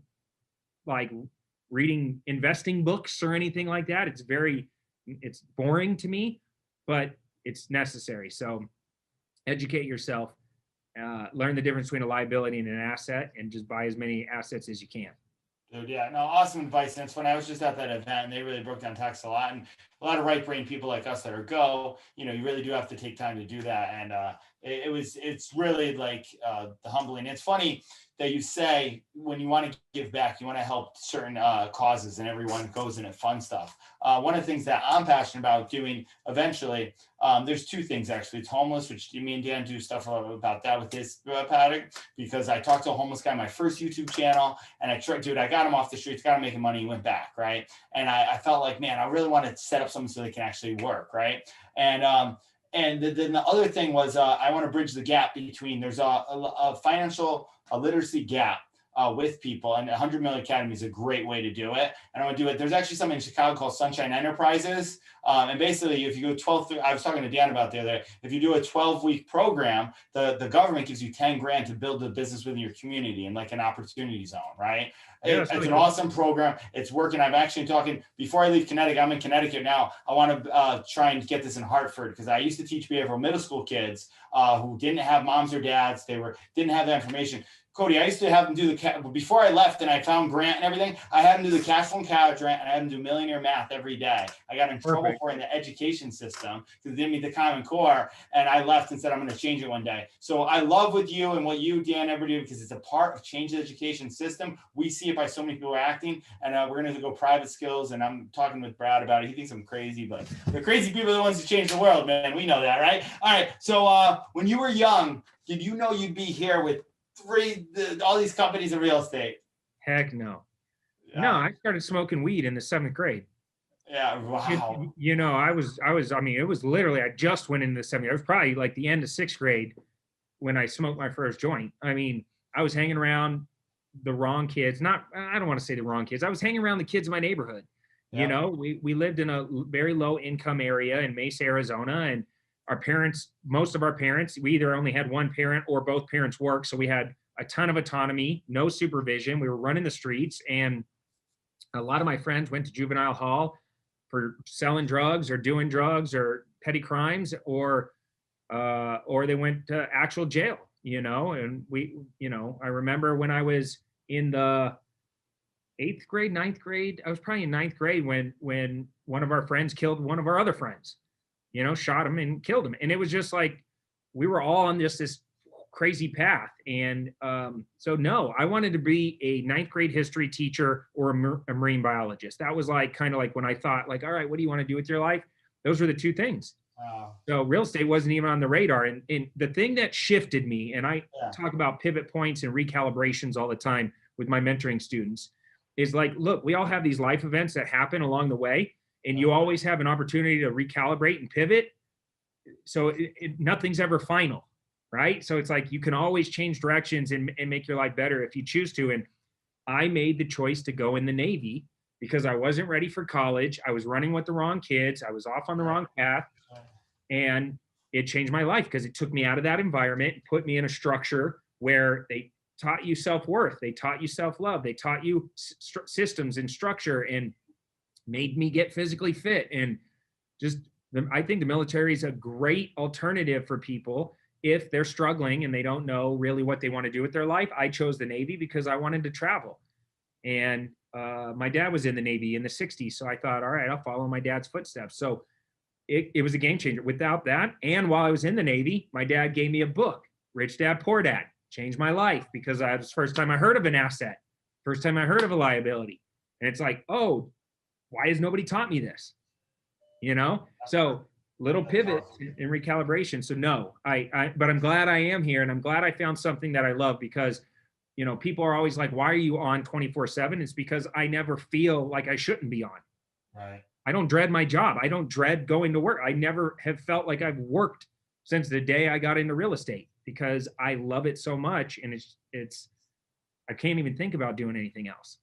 reading investing books or anything like that. It's boring to me, but it's necessary. So educate yourself, learn the difference between a liability and an asset, and just buy as many assets as you can. Dude, yeah, no, awesome advice. And it's funny, I was just at that event and they really broke down tax a lot. And a lot of right brain people like us that are you really do have to take time to do that. And it's really like the humbling. It's funny that you say when you want to give back, you want to help certain causes, and everyone goes in and fun stuff. One of the things that I'm passionate about doing eventually, there's two things actually. It's homeless, which me and Dan do stuff about that with his paddock, because I talked to a homeless guy on my first YouTube channel, and I got him off the streets, got him making money, he went back, right? And I felt like, man, I really want to set up something so they can actually work, right? And then the other thing was I want to bridge the gap between, there's a financial literacy gap with people, and 100 Million Academy is a great way to do it. And I want to do it. There's actually something in Chicago called Sunshine Enterprises. And basically, if you go I was talking to Dan about the other day, if you do a 12-week program, the government gives you 10 grand to build a business within your community and like an opportunity zone, right? Yeah, it's an awesome program. It's working. I'm actually talking, before I leave Connecticut, I'm in Connecticut now. I want to try and get this in Hartford, because I used to teach behavioral middle school kids who didn't have moms or dads. Didn't have that information. Cody, I used to have them do before I left and I found Grant and everything, I had them do the cash flow couch rent, and I had them do millionaire math every day. I got in trouble for it in the education system because it didn't meet the Common Core, and I left and said, I'm going to change it one day. So I love with you and what you, Dan, ever do, because it's a part of change the education system. We see it by so many people acting, and we're going to go private skills, and I'm talking with Brad about it. He thinks I'm crazy, but the crazy people are the ones who change the world, man. We know that, right? All right. So when you were young, did you know you'd be here with all these companies in real estate? Heck no. Yeah. No, I started smoking weed in the 7th grade. Yeah, wow. It was literally, I just went into the 7th grade. I was probably like the end of 6th grade when I smoked my first joint. I mean, I was hanging around the wrong kids. I don't want to say the wrong kids. I was hanging around the kids in my neighborhood. Yeah. We lived in a very low income area in Mesa, Arizona, and most of our parents, we either only had one parent or both parents worked. So we had a ton of autonomy, no supervision. We were running the streets, and a lot of my friends went to juvenile hall for selling drugs or doing drugs or petty crimes, or they went to actual jail, and I remember when I was in the 8th grade, 9th grade, I was probably in 9th grade when one of our friends killed one of our other friends. Shot him and killed him. And it was just like, we were all on this crazy path. And so no, I wanted to be a ninth grade history teacher or a marine biologist. That was like kind of like when I thought like, all right, what do you want to do with your life? Those were the two things. Wow. So real estate wasn't even on the radar. And the thing that shifted me, and I Yeah. talk about pivot points and recalibrations all the time with my mentoring students, is like, look, we all have these life events that happen along the way, and you always have an opportunity to recalibrate and pivot. So nothing's ever final, right? So it's like you can always change directions and make your life better if you choose to. And I made the choice to go in the Navy because I wasn't ready for college. I was running with the wrong kids. I was off on the wrong path. And it changed my life because it took me out of that environment and put me in a structure where they taught you self-worth. They taught you self-love. They taught you systems and structure and made me get physically fit. And just, I think the military is a great alternative for people if they're struggling and they don't know really what they want to do with their life. I chose the Navy because I wanted to travel. And my dad was in the Navy in the 60s. So I thought, all right, I'll follow my dad's footsteps. So it was a game changer. Without that, and while I was in the Navy, my dad gave me a book, Rich Dad, Poor Dad. Changed my life because it was the first time I heard of an asset, first time I heard of a liability. And it's like, oh, why has nobody taught me this? You know? So little pivot and recalibration. So no, but I'm glad I am here, and I'm glad I found something that I love because, you know, people are always like, why are you on 24/7? It's because I never feel like I shouldn't be on. Right. I don't dread my job. I don't dread going to work. I never have felt like I've worked since the day I got into real estate because I love it so much. And it's, I can't even think about doing anything else.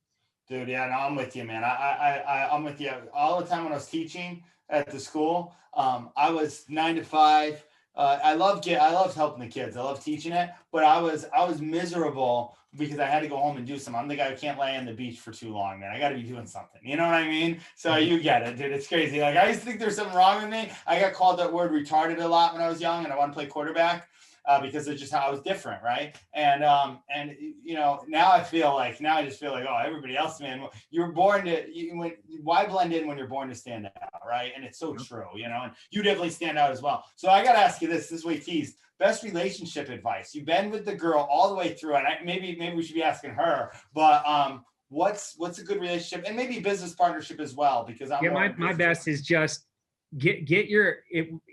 Dude, yeah, no, I'm with you, man. I'm with you. All the time when I was teaching at the school, I was 9 to 5. I loved helping the kids. I love teaching it, but I was miserable because I had to go home and do something. I'm the guy who can't lay on the beach for too long, man. I got to be doing something. You know what I mean? So you get it, dude. It's crazy. Like I used to think there's something wrong with me. I got called that word retarded a lot when I was young, and I wanted to play quarterback. Because it's just how I was different, right? And you know, now I just feel like, oh, everybody else, man, you're born to. Why blend in when you're born to stand out, right? And it's so true, you know. And you definitely stand out as well. So I got to ask you this. This way, teased. Best relationship advice. You've been with the girl all the way through, and maybe we should be asking her. But what's a good relationship, and maybe business partnership as well? Because my best is just get your,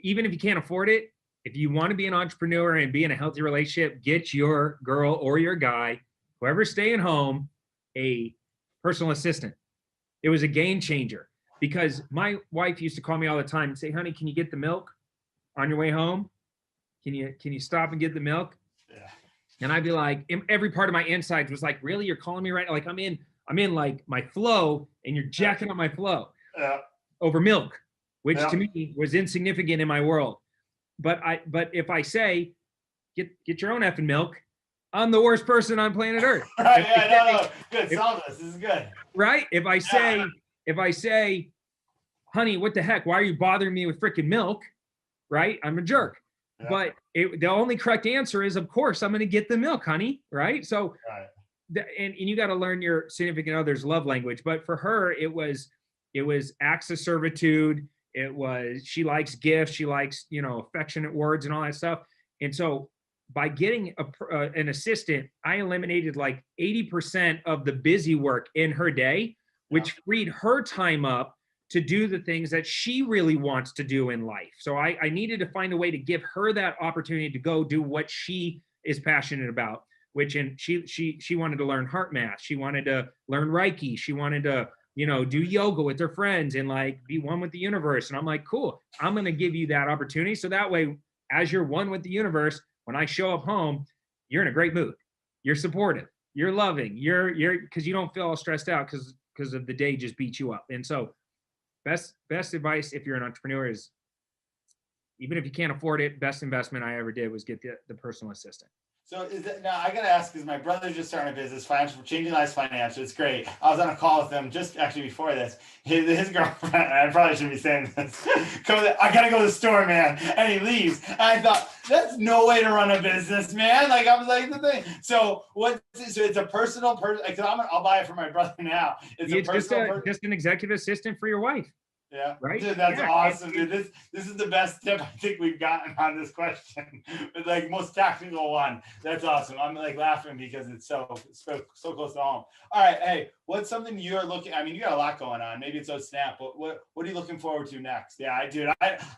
even if you can't afford it. If you want to be an entrepreneur and be in a healthy relationship, get your girl or your guy, whoever's staying home, a personal assistant. It was a game changer because my wife used to call me all the time and say, honey, can you get the milk on your way home? Can you stop and get the milk? Yeah. And I'd be like, every part of my insides was like, really? You're calling me right now? Like I'm in like my flow and you're jacking up my flow over milk, which to me was insignificant in my world. But if I say, get your own effing milk, I'm the worst person on planet Earth. Right, no. Good. Solve this. This is good. Right? If I say, honey, what the heck? Why are you bothering me with freaking milk? Right? I'm a jerk. Yeah. But the only correct answer is, of course, I'm going to get the milk, honey. Right? So, and you got to learn your significant other's love language. But for her, it was acts of servitude. It was, she likes gifts. She likes, you know, affectionate words and all that stuff. And so by getting an assistant, I eliminated like 80% of the busy work in her day, which freed her time up to do the things that she really wants to do in life. So I needed to find a way to give her that opportunity to go do what she is passionate about, which, and she wanted to learn heart math. She wanted to learn Reiki. She wanted to, you know, do yoga with her friends and like be one with the universe. And I'm like, cool, I'm going to give you that opportunity. So that way, as you're one with the universe, when I show up home, you're in a great mood. You're supportive. You're loving. You're because you don't feel all stressed out because of the day just beat you up. And so best advice if you're an entrepreneur is, even if you can't afford it, best investment I ever did was get the personal assistant. So now I got to ask, because my brother's just starting a business, changing lives financial. It's great. I was on a call with him just actually before this. His girlfriend, I probably shouldn't be saying this, I got to go to the store, man. And he leaves. And I thought, that's no way to run a business, man. Like, I was like, the thing. So it's a personal person. I'll buy it for my brother now. It's a personal just an executive assistant for your wife. Yeah. Right? Dude, that's Yeah. awesome, dude. This is the best tip I think we've gotten on this question. Like most tactical one. That's awesome. I'm like laughing because it's so close to home. All right. Hey, what's something you're looking? I mean, you got a lot going on. Maybe it's Snap, but what are you looking forward to next? Yeah,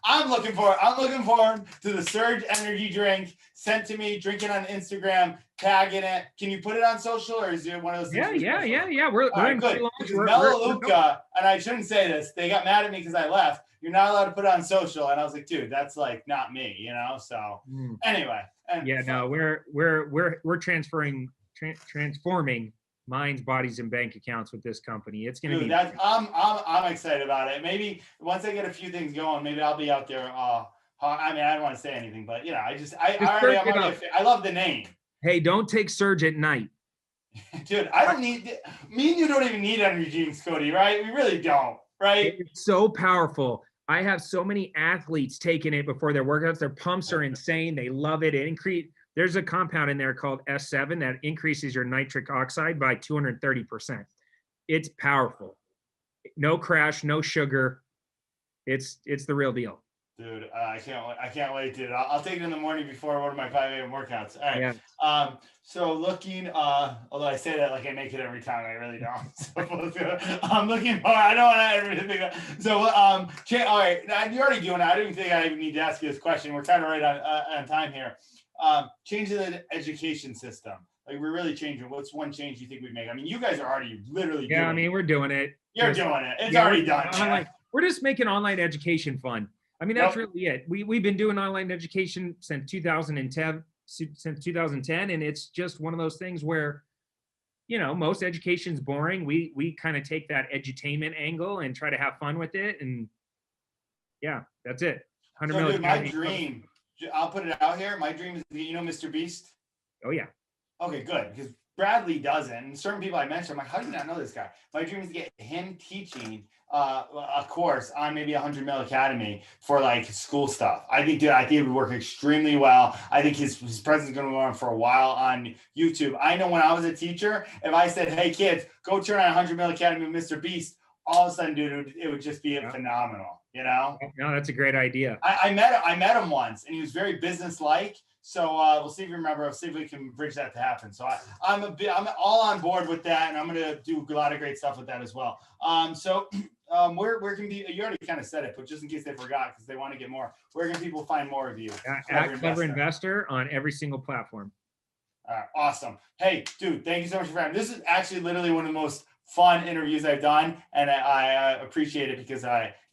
I'm looking forward to the Surge energy drink sent to me, drinking on Instagram, tagging it. Can you put it on social, or is it one of those things? Yeah. We're All right, in good. pre-launch. Because Melaleuca, and I shouldn't say this, they got mad at me because I left. You're not allowed to put it on social, and I was like, dude, that's like not me, you know. So anyway, we're transforming minds, bodies, and bank accounts with this company. It's gonna be. I'm excited about it. Maybe once I get a few things going, maybe I'll be out there. I mean, I don't want to say anything, but I love the name. Hey, don't take Surge at night. Dude, I don't need me and you don't even need energy drinks, Cody, right? We really don't, right? It's so powerful. I have so many athletes taking it before their workouts. Their pumps are insane. They love it. There's a compound in there called S7 that increases your nitric oxide by 230%. It's powerful. No crash, no sugar. It's the real deal. Dude, I can't wait, dude. I'll take it in the morning before one of my 5 a.m. workouts. All right. Yeah. So looking, although I say that like I make it every time, I really don't. So I'm looking for. I don't want to think. So, all right. Now, you're already doing it. I don't even think I even need to ask you this question. We're kind of right on time here. Changing the education system. Like we're really changing. What's one change you think we'd make? I mean, you guys are already literally. Yeah, I mean, we're doing it. You're doing it. It's already done. We're just making online education fun. I mean, that's really it. We've been doing online education since 2010, and it's just one of those things where, you know, most education's boring. We kind of take that edutainment angle and try to have fun with it, and yeah, that's it. 100 million. Dude, my dream. I'll put it out here. My dream is to get, Mr. Beast. Oh yeah. Okay, good, because Bradley doesn't. And certain people I mentioned, I'm like, how do you not know this guy? My dream is to get him teaching a course on maybe 100 Mil Academy for like school stuff. I think it would work extremely well. I think his presence is going to go on for a while on YouTube. I know when I was a teacher, if I said, hey kids, go turn on 100 Mil Academy with Mr. Beast, all of a sudden, dude, it would just be phenomenal, you know? No, that's a great idea. I met him once, and he was very business-like. So we'll see if you remember. I'll see if we can bridge that to happen. So I'm all on board with that, and I'm going to do a lot of great stuff with that as well. Where can you already kind of said it, but just in case they forgot because they want to get more, where can people find more of you? At Clever Investor on every single platform. All right, awesome. Hey, dude, thank you so much for having me. This is actually literally one of the most fun interviews I've done, and I appreciate it because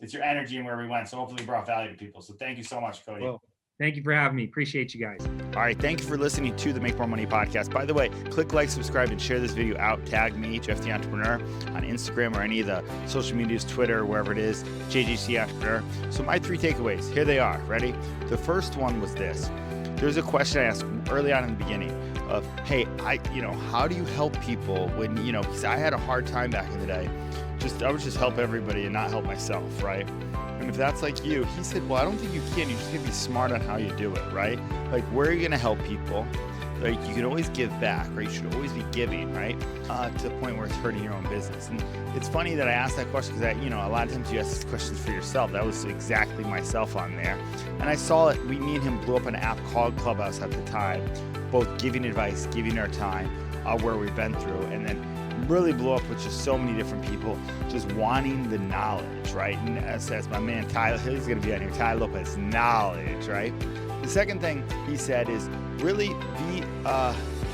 it's your energy and where we went. So hopefully brought value to people. So thank you so much, Cody. Well, thank you for having me. Appreciate you guys. All right. Thank you for listening to the Make More Money podcast. By the way, click like, subscribe, and share this video out. Tag me, Jeff the Entrepreneur, on Instagram or any of the social medias, Twitter, wherever it is, JGC Entrepreneur. So my 3 takeaways, here they are. Ready? The first one was this. There's a question I asked early on in the beginning of, hey, how do you help people when, because I had a hard time back in the day. I would just help everybody and not help myself, right? And if that's like you, he said, well, I don't think you can. You just got to be smart on how you do it, right? Like, where are you going to help people? Like, you can always give back, right? You should always be giving, right? To the point where it's hurting your own business. And it's funny that I asked that question because, a lot of times you ask these questions for yourself. That was exactly myself on there. And I saw it. Me and him blew up an app called Clubhouse at the time, both giving advice, giving our time, where we've been through, and then really blew up with just so many different people just wanting the knowledge, right? And as my man Tyler, he's going to be on here, Tyler Lopez, knowledge, right? The second thing he said is really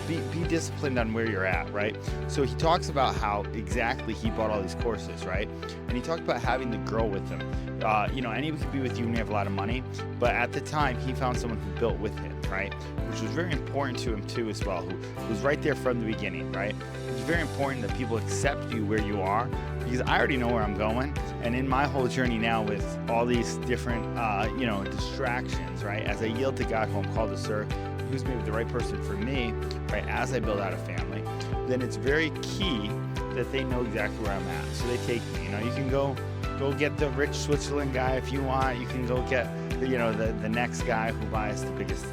be disciplined on where you're at, right? So he talks about how exactly he bought all these courses, right? And he talked about having the girl with him. Anybody could be with you when you have a lot of money, but at the time he found someone who built with him, right? Which was very important to him too as well, who was right there from the beginning, right? It's very important that people accept you where you are, because I already know where I'm going. And in my whole journey now with all these different, distractions, right? As I yield to God who I'm called to serve, who's maybe the right person for me, right? As I build out a family, then it's very key that they know exactly where I'm at. So they take me, you can go get the rich Switzerland guy if you want. You can go get the next guy who buys the biggest,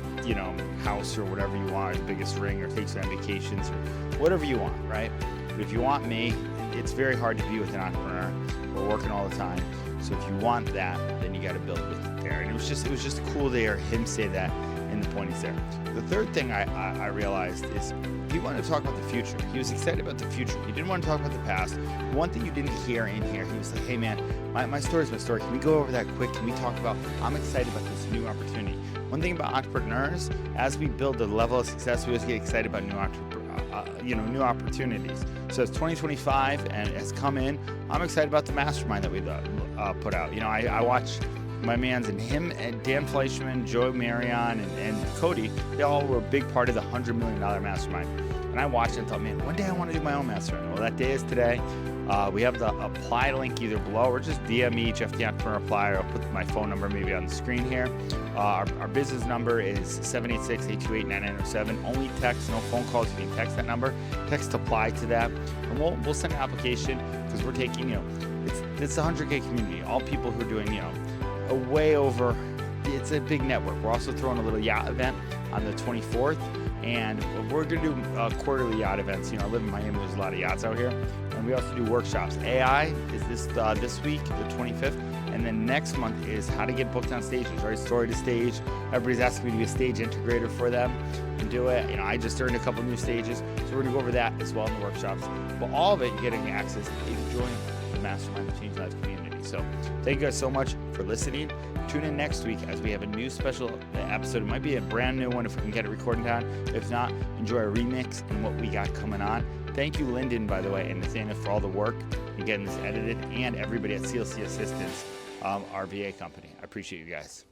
house or whatever you want, or the biggest ring, or takes you on vacations, or whatever you want, right? But if you want me, it's very hard to be with an entrepreneur. We're working all the time. So if you want that, then you got to build with it there. And it was just cool to hear him say that in the point he's there. The third thing I realized is he wanted to talk about the future. He was excited about the future. He didn't want to talk about the past. One thing you didn't hear in here, he was like, hey man, my story's my story. Can we go over that quick? Can we talk about, I'm excited about this new opportunity. One thing about entrepreneurs, as we build the level of success, we always get excited about new opportunities. So as 2025 and has come in, I'm excited about the mastermind that we put out. I watch my mans and him and Dan Fleischman, Joe Marion, and Cody. They all were a big part of the $100 million mastermind. And I watched it and thought, man, one day I want to do my own mastermind. Well, that day is today. We have the apply link either below or just DM me, Jeff the Entrepreneur Apply, or I'll put my phone number maybe on the screen here. Our business number is 786-828-9907. Only text, no phone calls. You can text that number. Text apply to that. And we'll send an application because we're taking, it's a 100K community. All people who are doing, a way over, it's a big network. We're also throwing a little yacht event on the 24th. And we're going to do quarterly yacht events. I live in Miami. There's a lot of yachts out here. And we also do workshops. AI is this week, the 25th. And then next month is how to get booked on stages, right? Story to stage. Everybody's asking me to be a stage integrator for them and do it. I just earned a couple new stages. So we're going to go over that as well in the workshops. But all of it, you're getting access if you join the Mastermind, the Change Lives community. So thank you guys so much for listening. Tune in next week as we have a new special episode. It might be a brand new one if we can get it recorded down. If not, enjoy a remix and what we got coming on. Thank you, Lyndon, by the way, and Nathaniel for all the work in getting this edited, and everybody at CLC Assistance, our VA company. I appreciate you guys.